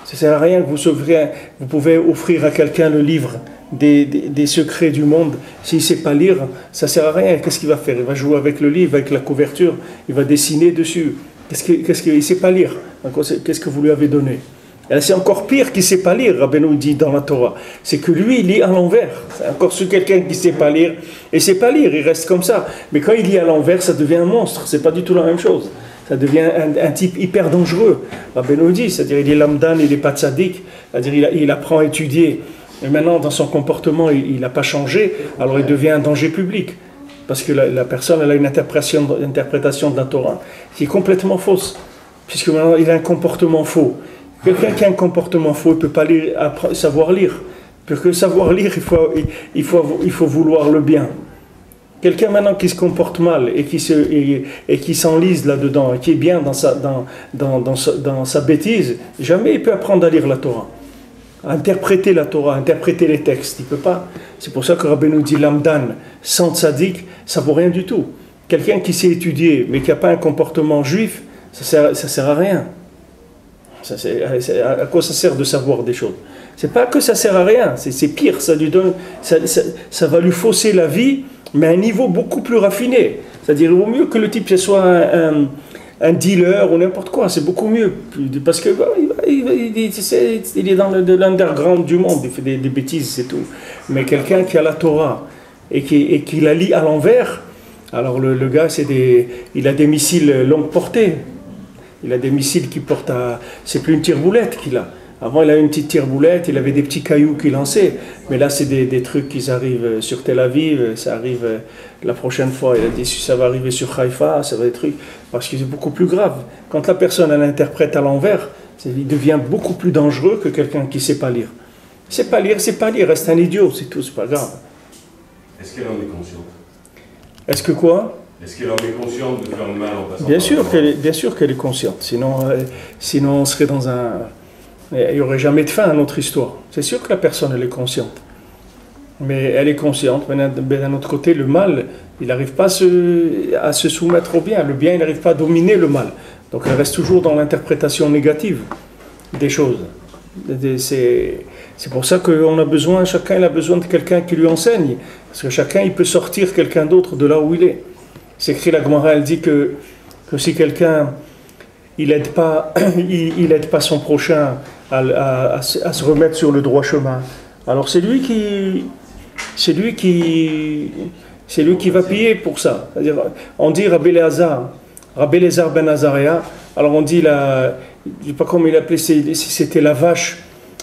S1: Ça ne sert à rien que vous pouvez offrir à quelqu'un le livre des secrets du monde. S'il ne sait pas lire, ça ne sert à rien. Qu'est-ce qu'il va faire? Il va jouer avec le livre, avec la couverture, il va dessiner dessus. Qu'est-ce qu'il ne sait pas lire? Qu'est-ce que vous lui avez donné? Et c'est encore pire qu'il ne sait pas lire, Rabbeinu dit dans la Torah. C'est que lui, il lit à l'envers. C'est encore sur quelqu'un qui ne sait pas lire. Et ne sait pas lire, il reste comme ça. Mais quand il lit à l'envers, ça devient un monstre. Ce n'est pas du tout la même chose. Ça devient un type hyper dangereux. Rabbeinu dit, c'est-à-dire il est lamdan, il n'est pas tzaddik. C'est-à-dire il apprend à étudier. Et maintenant, dans son comportement, il n'a pas changé. Alors il devient un danger public. Parce que la personne, elle a une interprétation de la Torah qui est complètement fausse. Puisque maintenant, il a un comportement faux. Quelqu'un qui a un comportement faux, il ne peut pas savoir lire. Pour que savoir lire, il faut vouloir le bien. Quelqu'un maintenant qui se comporte mal et qui s'enlise là-dedans, et qui est bien dans sa bêtise, jamais il peut apprendre à lire la Torah. À interpréter la Torah, à interpréter les textes. Il ne peut pas. C'est pour ça que Rabbeinu dit l'amdan, sans tzaddik, ça ne vaut rien du tout. Quelqu'un qui sait étudier, mais qui n'a pas un comportement juif, ça sert à rien. À quoi ça sert de savoir des choses? C'est pas que ça sert à rien, c'est pire, ça va lui fausser la vie, mais à un niveau beaucoup plus raffiné. C'est-à-dire, il vaut mieux que le type soit un dealer ou n'importe quoi, c'est beaucoup mieux. Parce que il est dans l'underground du monde, il fait des bêtises, c'est tout. Mais quelqu'un qui a la Torah et qui la lit à l'envers, alors le gars, il a des missiles longue portée. Il a des missiles qui portent à... C'est plus une tire-boulette qu'il a. Avant, il a une petite tire-boulette, il avait des petits cailloux qu'il lançait. Mais là, c'est des trucs qui arrivent sur Tel Aviv, ça arrive la prochaine fois. Il a dit, ça va arriver sur Haïfa, ça va être des trucs... Parce que c'est beaucoup plus grave. Quand la personne, elle interprète à l'envers, il devient beaucoup plus dangereux que quelqu'un qui ne sait pas lire. C'est pas lire, reste un idiot, c'est tout, c'est pas grave.
S2: Est-ce qu'elle en est consciente?
S1: Est-ce que quoi?
S2: Est-ce qu'elle en est consciente de faire le mal en passant?
S1: Bien sûr qu'elle est consciente. Sinon on serait dans un... Il n'y aurait jamais de fin à notre histoire. C'est sûr que la personne, elle est consciente. Mais elle est consciente. Mais d'un autre côté, le mal, il n'arrive pas à se soumettre au bien. Le bien, il n'arrive pas à dominer le mal. Donc elle reste toujours dans l'interprétation négative des choses. C'est pour ça qu'on a besoin, chacun a besoin de quelqu'un qui lui enseigne. Parce que chacun, il peut sortir quelqu'un d'autre de là où il est. C'est écrit, la Gemara, elle dit que si quelqu'un, il aide pas son prochain à se remettre sur le droit chemin, alors c'est lui qui va payer pour ça. C'est-à-dire, on dit Rabbi Elazar ben Azariah, alors on dit, je ne sais pas comment il appelait, c'était la vache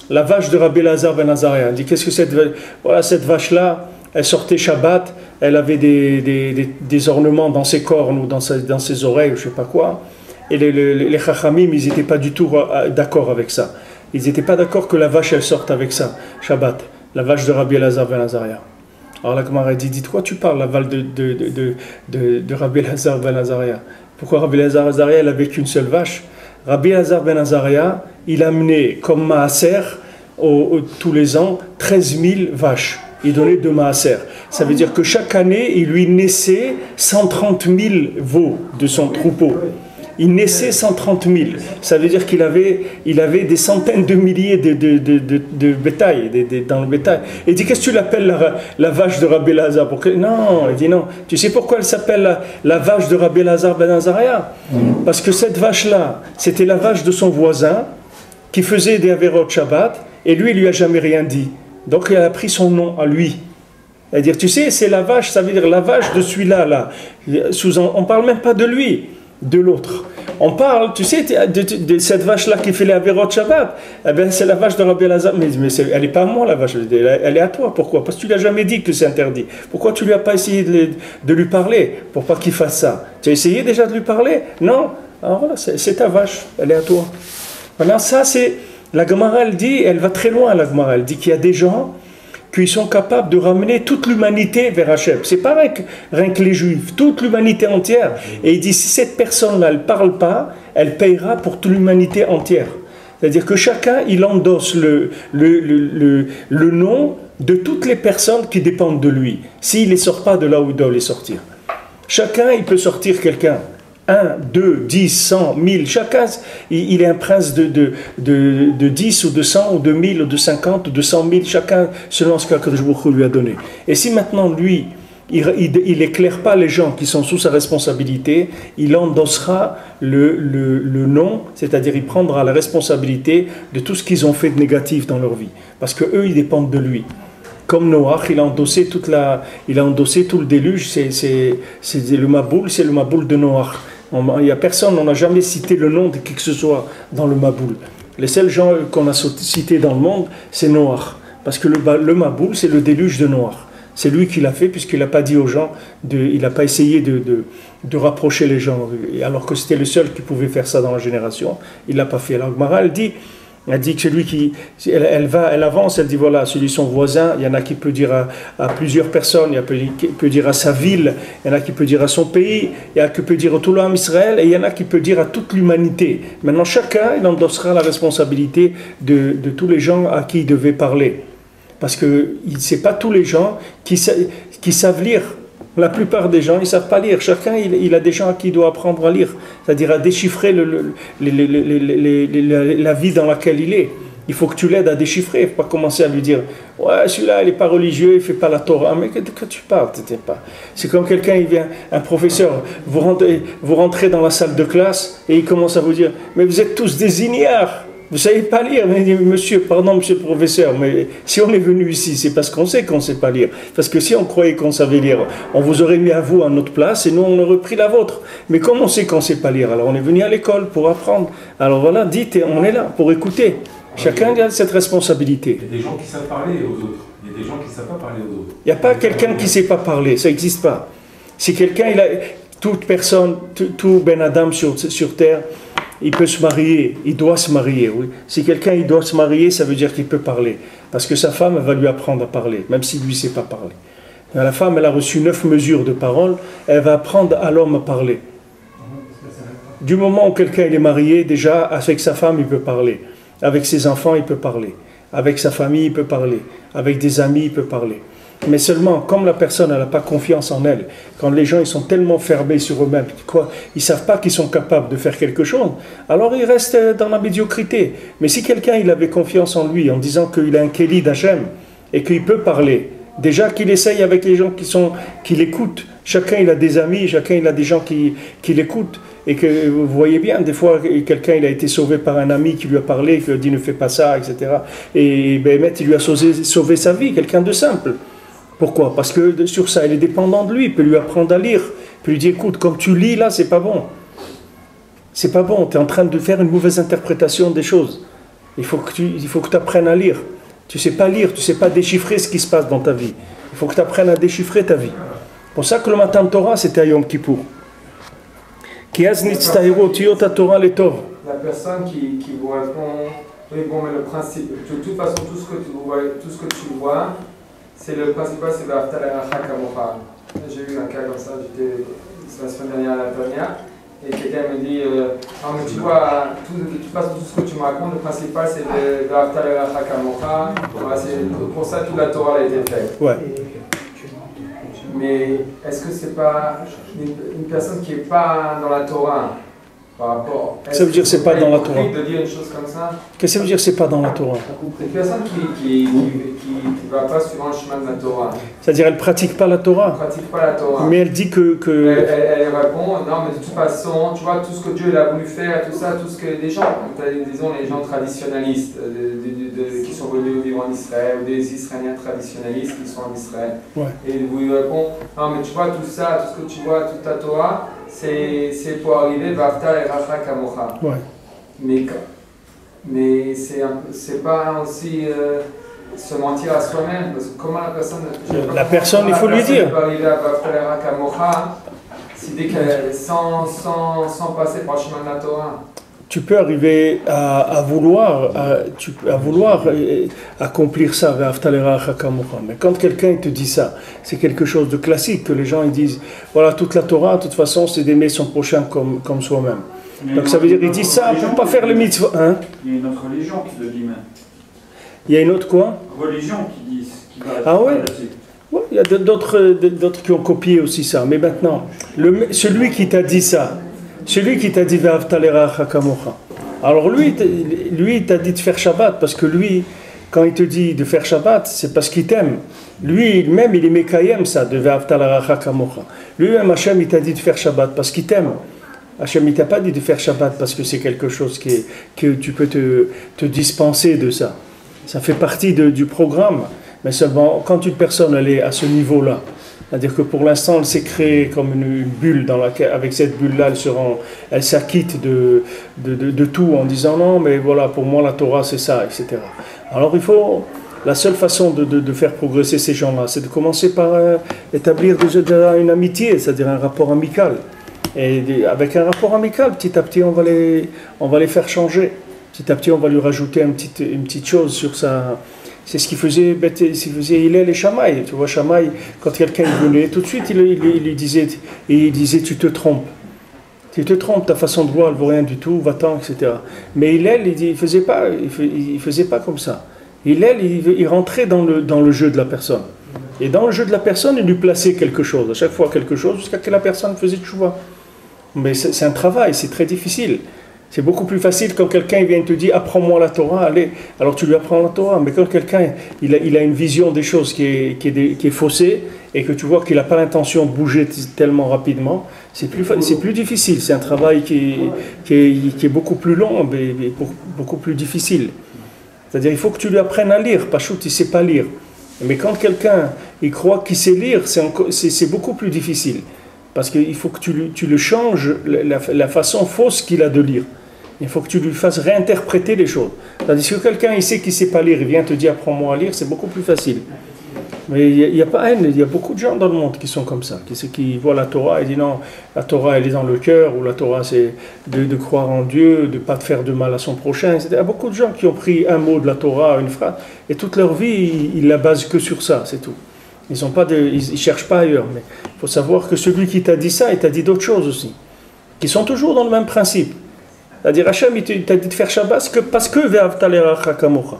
S1: de Rabbi Elazar ben Azariah. On dit, qu'est-ce que cette vache-là, elle sortait Shabbat, elle avait des ornements dans ses cornes ou dans ses oreilles, je ne sais pas quoi. Et les Chachamim, ils n'étaient pas du tout d'accord avec ça. Ils n'étaient pas d'accord que la vache, elle sorte avec ça, Shabbat. La vache de Rabbi Elazar ben Azariah. Alors la Gemara dit, dis-toi, tu parles la vache de Rabbi Elazar ben Azariah. Pourquoi Rabbi Elazar ben Azariah, il n'avait qu'une seule vache? Rabbi Elazar ben Azariah, il amenait comme maaser, tous les ans, 13 000 vaches. Il donnait 2 maaser. Ça veut dire que chaque année, il lui naissait 130 000 veaux de son troupeau. Il naissait 130 000. Ça veut dire qu'il avait des centaines de milliers de bétail, dans le bétail. Et il dit, qu'est-ce que tu l'appelles la vache de Rabbi Elazar? Non, il dit non. Tu sais pourquoi elle s'appelle la vache de Rabbi Elazar ben Azariah? Parce que cette vache-là, c'était la vache de son voisin qui faisait des Averot Shabbat, et lui, il lui a jamais rien dit. Donc, il a pris son nom à lui. C'est-à-dire, tu sais, c'est la vache, ça veut dire la vache de celui-là, là. On ne parle même pas de lui, de l'autre. On parle, tu sais, de cette vache-là qui fait les Averot Shabbat. Eh bien, c'est la vache de Rabbi Elazar. Mais elle n'est pas à moi, la vache. Elle est à toi. Pourquoi? Parce que tu ne lui as jamais dit que c'est interdit. Pourquoi tu ne lui as pas essayé de lui parler pour pas qu'il fasse ça? Tu as essayé déjà de lui parler? Non. Alors voilà, c'est ta vache. Elle est à toi. Voilà, ça, c'est... La Gemara, elle dit, elle va très loin, la Gemara. Elle dit qu'il y a des gens qui sont capables de ramener toute l'humanité vers Hachem. C'est pas rien que les Juifs, toute l'humanité entière. Et il dit, si cette personne-là, elle ne parle pas, elle payera pour toute l'humanité entière. C'est-à-dire que chacun, il endosse le nom de toutes les personnes qui dépendent de lui, s'il ne les sort pas de là où il doit les sortir. Chacun, il peut sortir quelqu'un. 1, 2, 10, 100, 1000, chacun, il est un prince de 10 ou de 100 ou de 1000 ou de 50 ou de 100 000, chacun selon ce qu'Akadosh Baruch Hu lui a donné. Et si maintenant lui, il éclaire pas les gens qui sont sous sa responsabilité, il endossera le nom, c'est-à-dire il prendra la responsabilité de tout ce qu'ils ont fait de négatif dans leur vie. Parce que eux, ils dépendent de lui. Comme Noach, il a endossé tout le déluge, c'est le Maboul de Noach. Il n'y a personne, on n'a jamais cité le nom de qui que ce soit dans le Maboul. Les seuls gens qu'on a cités dans le monde, c'est Noach. Parce que le Maboul, c'est le déluge de Noach. C'est lui qui l'a fait, puisqu'il n'a pas dit aux gens, il n'a pas essayé de rapprocher les gens, alors que c'était le seul qui pouvait faire ça dans la génération. Il ne l'a pas fait. Alors Gemara, elle dit que celui qui... Elle avance, elle dit voilà, celui son voisin, il y en a qui peut dire à plusieurs personnes, il y en a qui peut dire à sa ville, il y en a qui peut dire à son pays, il y en a qui peut dire à tout l'homme Israël, et il y en a qui peut dire à toute l'humanité. Maintenant, chacun, il endossera la responsabilité de tous les gens à qui il devait parler. Parce que ce n'est pas tous les gens qui savent lire. La plupart des gens, ils ne savent pas lire. Chacun, il a des gens à qui il doit apprendre à lire. C'est-à-dire à déchiffrer la vie dans laquelle il est. Il faut que tu l'aides à déchiffrer. Il ne faut pas commencer à lui dire « Ouais, celui-là, il n'est pas religieux, il ne fait pas la Torah. » Mais de quoi tu parles? C'est comme quelqu'un, il vient, un professeur, vous rentrez dans la salle de classe et il commence à vous dire « Mais vous êtes tous des ignares. Vous ne savez pas lire. » Mais monsieur le professeur, mais si on est venu ici, c'est parce qu'on sait qu'on ne sait pas lire. Parce que si on croyait qu'on savait lire, on vous aurait mis à vous à notre place et nous, on aurait pris la vôtre. Mais comme on sait qu'on ne sait pas lire, alors on est venu à l'école pour apprendre. Alors voilà, dites, on est là pour écouter. Chacun a cette responsabilité.
S3: Il y a des gens qui savent parler aux autres. Il y a des gens qui ne savent pas parler aux autres.
S1: Il n'y a pas quelqu'un qui ne sait pas parler. Ça n'existe pas. Si quelqu'un, toute personne, tout Ben Adam sur terre, il peut se marier, il doit se marier, oui. Si quelqu'un il doit se marier, ça veut dire qu'il peut parler. Parce que sa femme va lui apprendre à parler, même si lui ne sait pas parler. La femme, elle a reçu 9 mesures de parole, elle va apprendre à l'homme à parler. Du moment où quelqu'un est marié, déjà, avec sa femme, il peut parler. Avec ses enfants, il peut parler. Avec sa famille, il peut parler. Avec des amis, il peut parler. Mais seulement, comme la personne n'a pas confiance en elle, quand les gens ils sont tellement fermés sur eux-mêmes, ils ne savent pas qu'ils sont capables de faire quelque chose, alors ils restent dans la médiocrité. Mais si quelqu'un il avait confiance en lui, en disant qu'il a un Kéli d'Hachem, et qu'il peut parler, déjà qu'il essaye avec les gens qui l'écoutent, chacun il a des amis, chacun il a des gens qui l'écoutent, et que vous voyez bien, des fois quelqu'un il a été sauvé par un ami qui lui a parlé, qui lui a dit ne fais pas ça, etc. Et ben, il lui a sauvé sa vie, quelqu'un de simple. Pourquoi? Parce que sur ça, il est dépendant de lui, il peut lui apprendre à lire, il peut lui dire, écoute, comme tu lis là, c'est pas bon. C'est pas bon, tu es en train de faire une mauvaise interprétation des choses. Il faut que tu apprennes à lire. Tu ne sais pas lire, tu ne sais pas déchiffrer ce qui se passe dans ta vie. Il faut que tu apprennes à déchiffrer ta vie. C'est pour ça que le matin de Torah, c'était à Yom Kippour. La
S4: personne qui vous répond, oui, bon, mais le principe, de toute façon, tout ce que tu vois, c'est le principal, c'est V'ahavta l'Erecha kamocha. J'ai eu un cas comme ça, j'étais la semaine dernière à Latonia, et quelqu'un me dit non, mais tu vois, de toute façon, tout ce que tu me racontes, le principal, c'est V'ahavta l'Erecha kamocha. Voilà, pour ça, toute la Torah a été faite.
S1: Ouais.
S4: Mais est-ce que c'est pas une personne qui n'est pas dans la Torah? Par rapport,
S1: ça veut dire c'est pas dans la Torah.
S4: De dire une chose comme ça.
S1: Qu'est-ce que ça veut dire c'est pas dans la Torah?
S4: Une personne qui va pas suivant le chemin de la Torah.
S1: C'est-à-dire elle pratique pas la Torah.
S4: Elle pratique pas la Torah.
S1: Mais elle dit que...
S4: Elle répond non, mais de toute façon, tu vois tout ce que Dieu il a voulu faire, tout ça, tout ce que des gens, disons les gens traditionnalistes qui sont venus vivre en Israël, ou des Israéliens traditionalistes qui sont en Israël.
S1: Ouais. Et
S4: vous lui répond non, mais tu vois tout ça, tout ce que tu vois, toute ta Torah. C'est pour arriver V'ahavta l'Erecha kamocha.
S1: Ouais.
S4: Mais c'est pas aussi se mentir à soi-même, parce que comment la personne
S1: il faut lui dire.
S4: Peut arriver à V'ahavta l'Erecha kamocha, sans passer par le chemin de la Torah.
S1: Tu peux arriver à vouloir accomplir ça, V'ahavta l'Erecha kamocha. Mais quand quelqu'un te dit ça, c'est quelque chose de classique, que les gens ils disent, voilà, toute la Torah, de toute façon, c'est d'aimer son prochain comme soi-même. Donc ça veut dire, ils disent ça pour ne pas faire les mitzvot. Hein?
S3: Il y a une autre religion qui le dit même.
S1: Il y a une autre quoi?
S3: Religion qui va
S1: ah ouais? Ouais, il y a d'autres qui ont copié aussi ça. Mais maintenant, celui qui t'a dit ça, Celui qui t'a dit Ve'ahavta l'iracha kamocha. Alors lui, il t'a dit de faire Shabbat, parce que lui, quand il te dit de faire Shabbat, c'est parce qu'il t'aime. Lui-même, il est Mekayem ça, de Ve'ahavta l'iracha kamocha. Lui-même, Hachem, il t'a dit de faire Shabbat, parce qu'il t'aime. Hachem, il t'a pas dit de faire Shabbat, parce que c'est quelque chose que tu peux te dispenser de ça. Ça fait partie du programme. Mais seulement, quand une personne elle est à ce niveau-là, c'est-à-dire que pour l'instant, elle s'est créée comme une bulle, dans laquelle, avec cette bulle-là, elle s'acquitte de tout en disant non, mais voilà, pour moi la Torah c'est ça, etc. Alors la seule façon de faire progresser ces gens-là, c'est de commencer par établir déjà une amitié, c'est-à-dire un rapport amical. Et avec un rapport amical, petit à petit, on va les faire changer. Petit à petit, on va lui rajouter une petite chose sur sa... C'est ce qu'il faisait Hillel et Shammai. Tu vois, Shammai, quand quelqu'un venait, tout de suite, il lui disait, tu te trompes. Tu te trompes, ta façon de voir, elle ne vaut rien du tout, va-t'en, etc. Mais Hillel, il ne faisait pas comme ça. Hillel, il rentrait dans le jeu de la personne. Et dans le jeu de la personne, il lui plaçait quelque chose, à chaque fois quelque chose, jusqu'à ce que la personne faisait tchouva. Mais c'est un travail, c'est très difficile. C'est beaucoup plus facile quand quelqu'un vient te dire apprends-moi la Torah, allez, alors tu lui apprends la Torah. Mais quand quelqu'un il a une vision des choses qui est faussée et que tu vois qu'il n'a pas l'intention de bouger tellement rapidement, c'est plus difficile. C'est un travail qui est beaucoup plus long, mais beaucoup plus difficile. C'est-à-dire il faut que tu lui apprennes à lire. Pachout, il ne sait pas lire. Mais quand quelqu'un il croit qu'il sait lire, c'est beaucoup plus difficile. Parce qu'il faut que tu le changes la façon fausse qu'il a de lire. Il faut que tu lui fasses réinterpréter les choses. Tandis que quelqu'un il sait qu'il ne sait pas lire, il vient te dire apprends-moi à lire, c'est beaucoup plus facile. Mais il y a beaucoup de gens dans le monde qui sont comme ça, qui voient la Torah et disent non, la Torah elle est dans le cœur, ou la Torah c'est de croire en Dieu, de ne pas faire de mal à son prochain, etc. Il y a beaucoup de gens qui ont pris un mot de la Torah, une phrase, et toute leur vie ils la basent que sur ça, c'est tout. Ils ne cherchent pas ailleurs, mais il faut savoir que celui qui t'a dit ça, il t'a dit d'autres choses aussi, qui sont toujours dans le même principe. C'est-à-dire, Hachem, il t'a dit de faire Shabbat parce que Ve'ahavta l'iracha kamocha.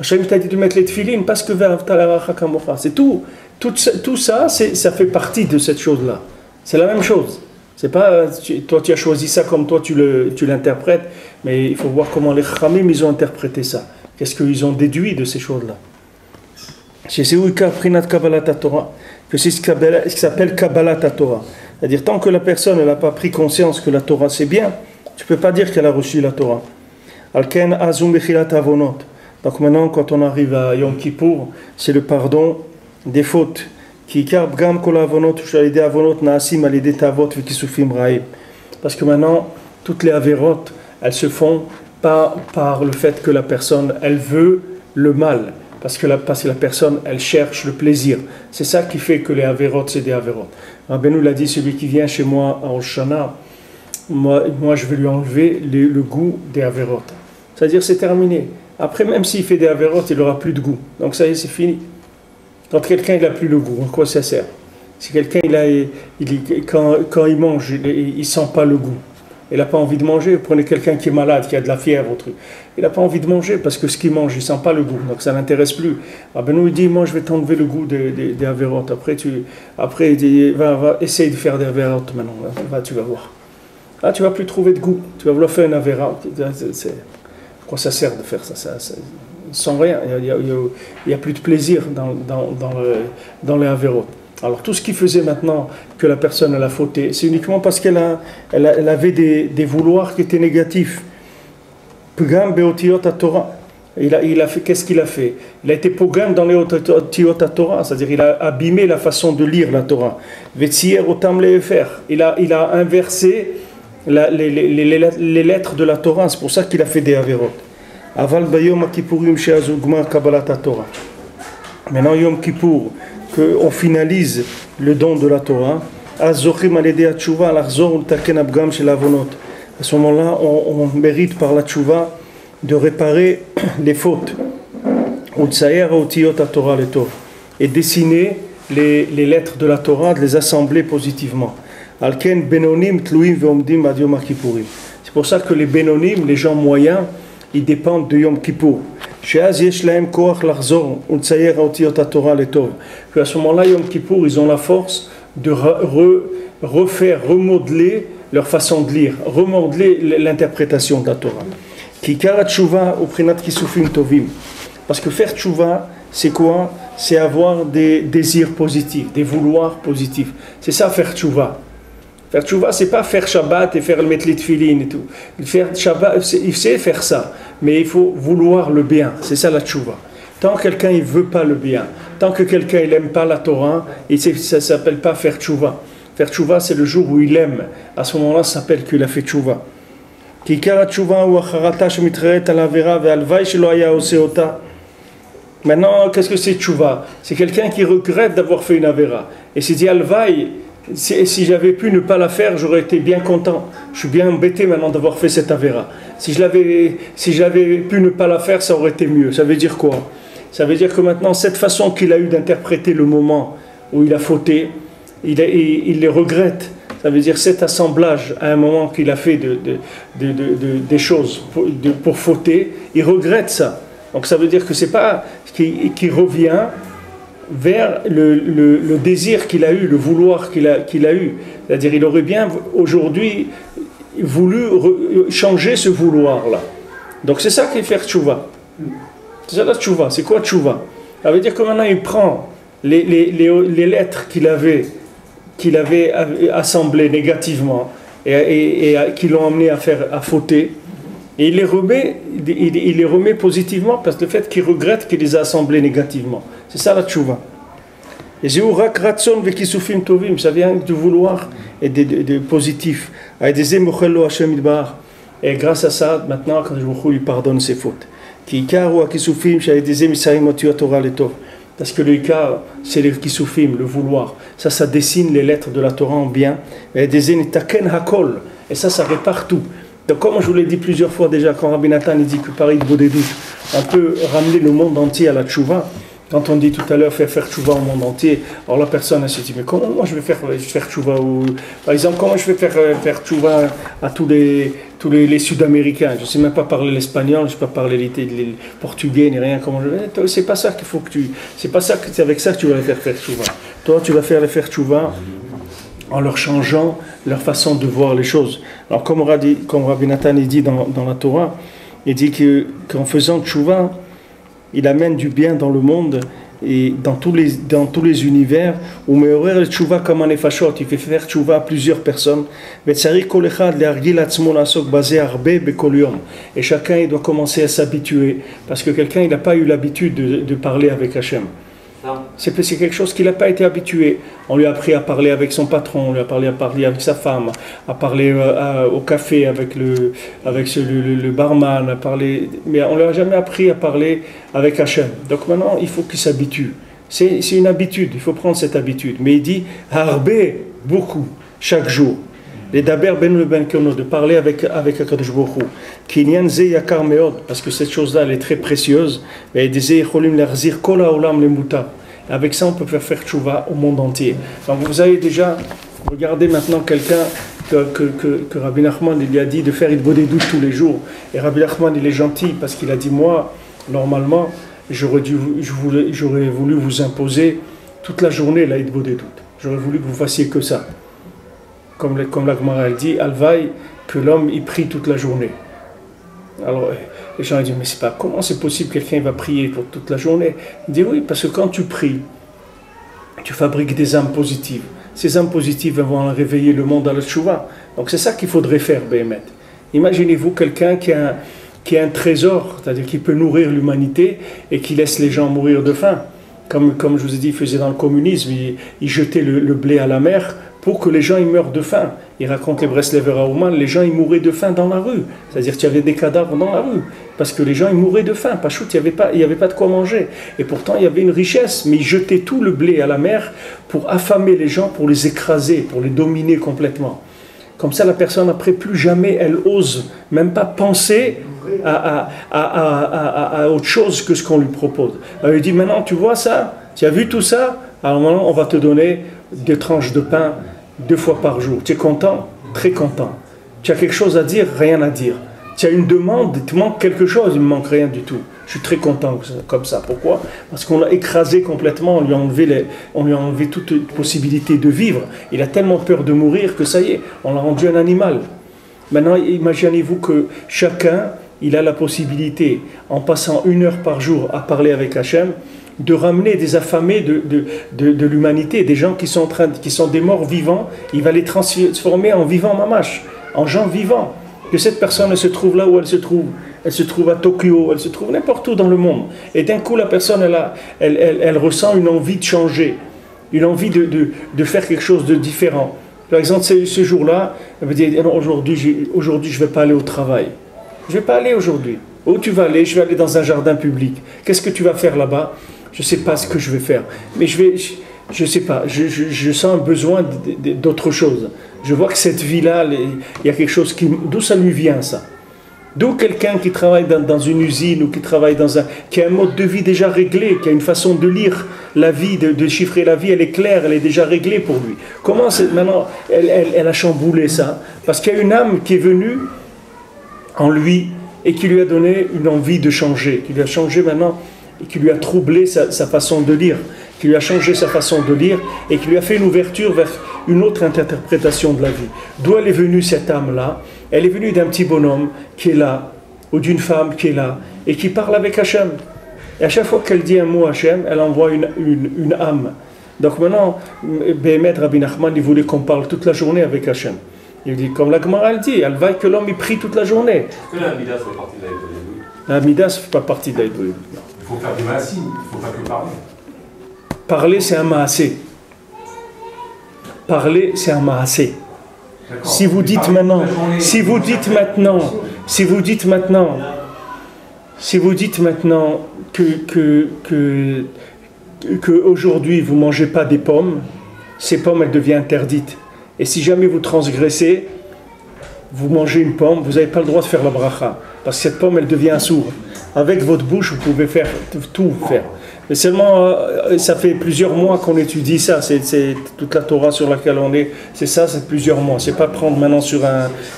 S1: Hachem t'a dit de mettre les tefilines parce que Ve'ahavta l'iracha kamocha. C'est tout. Tout ça, ça fait partie de cette chose-là. C'est la même chose. C'est pas, toi, tu as choisi ça comme toi, tu l'interprètes, mais il faut voir comment les Chachamim, ils ont interprété ça. Qu'est-ce qu'ils ont déduit de ces choses-là. C'est ce qui s'appelle Kabbalat Torah. C'est-à-dire, tant que la personne n'a pas pris conscience que la Torah c'est bien, tu ne peux pas dire qu'elle a reçu la Torah. Donc maintenant, quand on arrive à Yom Kippour, c'est le pardon des fautes. Parce que maintenant, toutes les avérotes, elles se font pas par le fait que la personne, elle veut le mal. Parce que la personne, elle cherche le plaisir. C'est ça qui fait que les avérotes, c'est des avérotes. Rabbeinu l'a dit, celui qui vient chez moi à Rosh Hashanah, moi je vais lui enlever le goût des avérotes. C'est-à-dire c'est terminé. Après, même s'il fait des avérotes, il n'aura plus de goût. Donc ça y est, c'est fini. Quand quelqu'un n'a plus le goût, en quoi ça sert? Si quelqu'un, quand il mange, il ne sent pas le goût. Il n'a pas envie de manger. Vous prenez quelqu'un qui est malade, qui a de la fièvre, au truc. Il n'a pas envie de manger parce que ce qu'il mange, il ne sent pas le goût. Donc ça ne l'intéresse plus. Rabbeinu, il dit, moi je vais t'enlever le goût des avérotes. Après, il dit, va essaye de faire des avérotes maintenant. Tu vas voir. Là, tu ne vas plus trouver de goût. Tu vas vouloir faire une avérote. Quoi ça sert de faire ça, sans rien. Il n'y a plus de plaisir dans les avérotes. Alors tout ce qui faisait maintenant que la personne elle a fauté, c'est uniquement parce qu'elle avait des vouloirs qui étaient négatifs. Pogam beotiyot Torah. Il a fait, qu'est-ce qu'il a fait? Il a été pogam dans les otiyot Torah, c'est-à-dire il a abîmé la façon de lire la Torah. Vetsier otam lefer. Il a inversé les lettres de la Torah, c'est pour ça qu'il a fait des avérotes. Aval bayom kippurim she'azugma kabbalat Torah. Maintenant Yom Kippour, qu'on finalise le don de la Torah, à ce moment-là, on mérite par la tchouva de réparer les fautes et dessiner les lettres de la Torah, de les assembler positivement. C'est pour ça que les Benonim, les gens moyens, ils dépendent de Yom Kippour. À ce moment-là, Yom Kippour, ils ont la force de remodeler leur façon de lire, remodeler l'interprétation de la Torah. Kikara tshuva uprinat kisufim tovim. Parce que faire tshuva, c'est quoi? C'est avoir des désirs positifs, des vouloirs positifs. C'est ça faire tshuva. Faire tshuva, c'est pas faire Shabbat et faire le mettre les tefillin et tout. Faire Shabbat, il sait faire ça, mais il faut vouloir le bien. C'est ça la tshuva. Tant que quelqu'un il veut pas le bien, tant que quelqu'un il aime pas la Torah, ça s'appelle pas faire tshuva. Faire tshuva, c'est le jour où il aime. À ce moment-là, ça s'appelle qu'il a fait tshuva. Kikara tshuva ou acharata shemitraet al avera ve'alvai shelo haya oseh ota. Maintenant, qu'est-ce que c'est tshuva? C'est quelqu'un qui regrette d'avoir fait une avera. Et s'il dit alvai, si j'avais pu ne pas la faire, j'aurais été bien content. Je suis bien embêté maintenant d'avoir fait cette avera. Si j'avais pu ne pas la faire, ça aurait été mieux. Ça veut dire quoi? Ça veut dire que maintenant, cette façon qu'il a eu d'interpréter le moment où il a fauté, il les regrette. Ça veut dire cet assemblage à un moment qu'il a fait des choses pour fauter, il regrette ça. Donc ça veut dire que c'est pas qu'il revient vers le désir qu'il a eu, le vouloir qu'il a eu. C'est-à-dire il aurait bien aujourd'hui voulu changer ce vouloir-là. Donc c'est ça qui est faire tchouva. C'est ça la tchouva. C'est quoi tchouva? Ça veut dire que maintenant il prend les lettres qu'il avait assemblées négativement et qui l'ont amené à fauter. Et il les remet positivement parce que le fait qu'il regrette qu'il les a assemblés négativement. C'est ça la tchouva. Et ça vient du vouloir et de positif. Et grâce à ça, maintenant, quand je lui pardonne ses fautes. Parce que le ikar, c'est le kisufim, le vouloir. Ça dessine les lettres de la Torah en bien. Et ça répare tout. Donc, comme je vous l'ai dit plusieurs fois déjà, quand Rabbi Nathan dit que par Idbodedut, on peut ramener le monde entier à la tchouva. Quand on dit tout à l'heure faire tchouva au monde entier, alors la personne elle se dit mais comment moi je vais faire tchouva par exemple comment je vais faire tchouva à tous les Sud-Américains? Je ne sais même pas parler l'espagnol, je ne sais pas parler le portugais ni rien. C'est pas ça qu'il faut que c'est avec ça que tu vas les faire tchouva. Toi tu vas les faire tchouva en leur changeant leur façon de voir les choses. Alors comme Rabbi Nathan dit dans la Torah, il dit qu'en faisant tchouva, il amène du bien dans le monde et dans tous les univers. Où il fait faire tchouva à plusieurs personnes. Et chacun il doit commencer à s'habituer parce que quelqu'un il n'a pas eu l'habitude de parler avec Hachem. C'est quelque chose qu'il n'a pas été habitué. On lui a appris à parler avec son patron, on lui a appris à parler avec sa femme, à parler au café avec le barman, mais on ne lui a jamais appris à parler avec Hachem. Donc maintenant, il faut qu'il s'habitue. C'est une habitude, il faut prendre cette habitude. Mais il dit, harbe, beaucoup, chaque jour. Les daber ben le ben kono, de parler avec Akadosh Baruch Hu. Kinyan ze yakar meod, parce que cette chose-là, elle est très précieuse. Et disait cholim lerzir kol haolam lemuta. Avec ça, on peut faire tchouva au monde entier. Donc vous avez déjà regardé maintenant quelqu'un que Rabbi Nachman il lui a dit de faire Idbodedut tous les jours. Et Rabbi Nachman il est gentil parce qu'il a dit moi, normalement, j'aurais voulu vous imposer toute la journée la Idbodedut. J'aurais voulu que vous fassiez que ça. Comme la Gemara elle dit, Alvaï, que l'homme il prie toute la journée. Alors les gens disent, mais comment c'est possible que quelqu'un va prier pour toute la journée? Il dit oui, parce que quand tu pries, tu fabriques des âmes positives. Ces âmes positives vont réveiller le monde à la tchouva. Donc c'est ça qu'il faudrait faire, Béhémet. Imaginez-vous quelqu'un qui a un trésor, c'est-à-dire qui peut nourrir l'humanité et qui laisse les gens mourir de faim. Comme je vous ai dit, il faisait dans le communisme, il jetait le blé à la mer pour que les gens ils meurent de faim. Il raconte les Breslever à Ouman, les gens ils mouraient de faim dans la rue. C'est-à-dire qu'il y avait des cadavres dans la rue. Parce que les gens ils mouraient de faim. Pachout, il n'y avait pas de quoi manger. Et pourtant il y avait une richesse. Mais ils jetaient tout le blé à la mer pour affamer les gens, pour les écraser, pour les dominer complètement. Comme ça la personne après plus jamais elle ose même pas penser à autre chose que ce qu'on lui propose. Alors, il dit maintenant tu vois ça, tu as vu tout ça, alors maintenant on va te donner des tranches de pain 2 fois par jour. Tu es content? Très content. Tu as quelque chose à dire? Rien à dire. Tu as une demande, il te manque quelque chose? Il ne me manque rien du tout. Je suis très content comme ça. Pourquoi? Parce qu'on l'a écrasé complètement, on lui a enlevé toute possibilité de vivre. Il a tellement peur de mourir que ça y est, on l'a rendu un animal. Maintenant, imaginez-vous que chacun, il a la possibilité, en passant 1 heure par jour à parler avec Hachem, de ramener des affamés de l'humanité, des gens qui sont des morts vivants, il va les transformer en vivants mamash, en gens vivants. Que cette personne elle se trouve là où elle se trouve à Tokyo, elle se trouve n'importe où dans le monde. Et d'un coup, la personne, elle ressent une envie de changer, une envie de faire quelque chose de différent. Par exemple, ce jour-là, elle va dire, aujourd'hui, je ne vais pas aller au travail. Je ne vais pas aller aujourd'hui. Où tu vas aller? Je vais aller dans un jardin public. Qu'est-ce que tu vas faire là-bas? Je ne sais pas ce que je vais faire. Mais je ne sais pas. Je sens un besoin d'autre chose. Je vois que cette vie-là, il y a quelque chose d'où ça lui vient, ça? D'où quelqu'un qui travaille dans une usine ou qui travaille qui a un mode de vie déjà réglé, qui a une façon de lire la vie, de chiffrer la vie, elle est claire, elle est déjà réglée pour lui. Comment maintenant elle a chamboulé ça? Parce qu'il y a une âme qui est venue en lui et qui lui a donné une envie de changer, qui lui a changé maintenant et qui lui a troublé sa façon de lire, qui lui a changé sa façon de lire et qui lui a fait une ouverture vers une autre interprétation de la vie. D'où elle est venue cette âme-là? Elle est venue d'un petit bonhomme qui est là, ou d'une femme qui est là, et qui parle avec Hachem. Et à chaque fois qu'elle dit un mot Hachem, elle envoie une âme. Donc maintenant, Béhémet Rabbi Nachman, il voulait qu'on parle toute la journée avec Hachem. Il dit, comme la Gemara elle dit, elle va que l'homme y prie toute la journée.
S2: Est-ce que la Midas fait partie de l'Aïdouïd?
S1: La Midas ne fait pas partie de l'Aïdouïd.
S3: Il faut faire du maasim, il ne faut pas que parler.
S1: Parler, c'est un maasé. Parler, c'est un maasé. Si vous dites maintenant que aujourd'hui vous ne mangez pas des pommes, ces pommes elles deviennent interdites. Et si jamais vous transgressez, vous mangez une pomme, vous n'avez pas le droit de faire la bracha, parce que cette pomme elle devient sourde. Avec votre bouche vous pouvez faire tout faire. Mais seulement, ça fait plusieurs mois qu'on étudie ça, c'est toute la Torah sur laquelle on est, c'est ça, c'est plusieurs mois. C'est pas prendre maintenant sur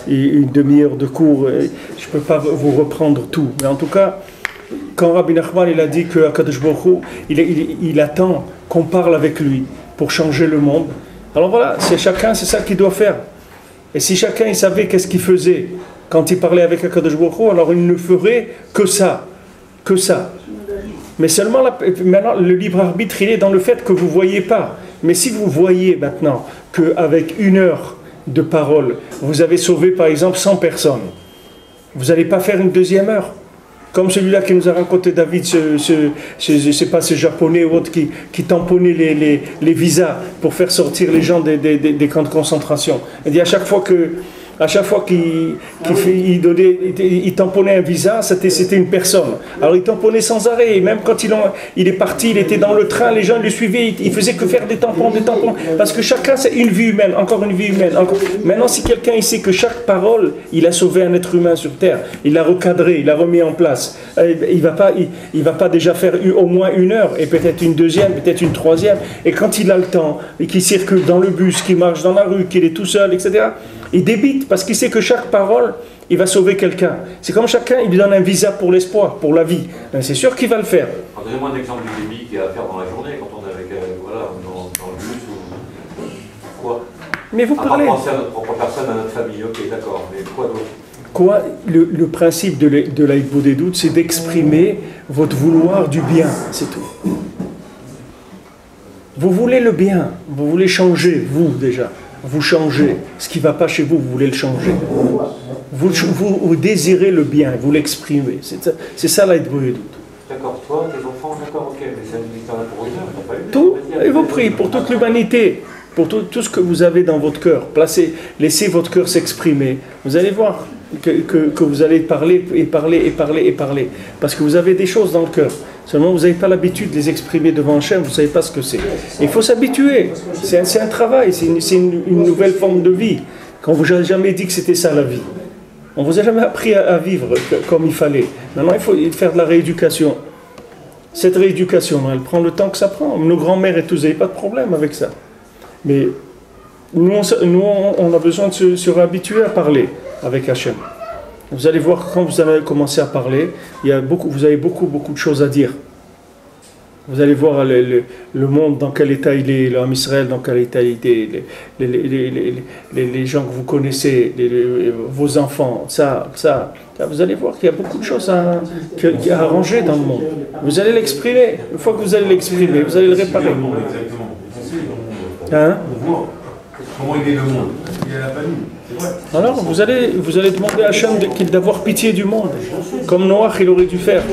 S1: une demi-heure de cours, je peux pas vous reprendre tout. Mais en tout cas, quand Rabbi Nachman il a dit que Akadosh Baruch Hu, il attend qu'on parle avec lui pour changer le monde, alors voilà, c'est ça qu'il doit faire. Et si chacun il savait qu'est-ce qu'il faisait quand il parlait avec Akadosh Baruch Hu, alors il ne ferait que ça. Mais seulement maintenant, le libre arbitre, il est dans le fait que vous ne voyez pas. Mais si vous voyez maintenant qu'avec 1 heure de parole, vous avez sauvé par exemple 100 personnes, vous n'allez pas faire une deuxième heure. Comme celui-là qui nous a raconté David, je ne sais pas, ce japonais ou autre qui tamponnait les visas pour faire sortir les gens des camps de concentration. Il dit à chaque fois qu'il tamponnait un visa, c'était une personne. Alors il tamponnait sans arrêt, et même quand il est parti, il était dans le train, les gens le suivaient, il faisait que faire des tampons, parce que chacun c'est une vie humaine, encore une vie humaine. Maintenant si quelqu'un il sait que chaque parole, il a sauvé un être humain sur terre, il l'a recadré, il l'a remis en place, il va pas déjà faire au moins 1 heure, et peut-être une deuxième, peut-être une troisième, et quand il a le temps, et qu'il circule dans le bus, qu'il marche dans la rue, qu'il est tout seul, etc., il débite parce qu'il sait que chaque parole, il va sauver quelqu'un. C'est comme chacun, il lui donne un visa pour l'espoir, pour la vie. C'est sûr qu'il va le faire.
S2: Donnez-moi un exemple du débit qu'il y a à faire dans la journée quand on est avec, dans le bus ou quoi.
S1: Mais vous parlez.
S2: À part penser à notre propre personne, à notre famille, ok, d'accord. Mais quoi d'autre?
S1: Quoi, le principe de l'Aïdbo des doutes, c'est d'exprimer votre vouloir du bien, c'est tout. Vous voulez le bien, vous voulez changer, vous déjà. Vous changez. Ce qui ne va pas chez vous, vous voulez le changer. Vous désirez le bien, vous l'exprimez. C'est ça l'Aïdbo des doutes.
S2: D'accord, toi, tes enfants, d'accord, ok, mais ça nous dit que t'en as pour 1 heure, t'as pas eu.
S1: Tout, et vous priez pour toute l'humanité, pour tout ce que vous avez dans votre cœur. Laissez votre cœur s'exprimer. Vous allez voir que vous allez parler et parler. Parce que vous avez des choses dans le cœur. Seulement, vous n'avez pas l'habitude de les exprimer devant Hachem, vous ne savez pas ce que c'est. Il faut s'habituer. C'est un travail, c'est une nouvelle forme de vie. On ne vous a jamais dit que c'était ça la vie. On ne vous a jamais appris à vivre comme il fallait. Maintenant, il faut faire de la rééducation. Cette rééducation, elle prend le temps que ça prend. Nos grands-mères et tous, vous n'avez pas de problème avec ça. Mais nous, on a besoin de se réhabituer à parler avec Hachem. Vous allez voir quand vous allez commencer à parler, vous avez beaucoup de choses à dire. Vous allez voir le monde dans quel état il est, l'homme Israël dans quel état il est, les gens que vous connaissez, vos enfants, ça. Vous allez voir qu'il y a beaucoup de choses à arranger dans le monde. Vous allez l'exprimer. Une fois que vous allez l'exprimer, vous allez le réparer.
S3: Exactement.
S1: Hein?
S3: On voit comment il est le monde. Il y a la famille. C'est vrai.
S1: Alors, vous allez demander à Hachem d'avoir pitié du monde, comme Noach il aurait dû faire.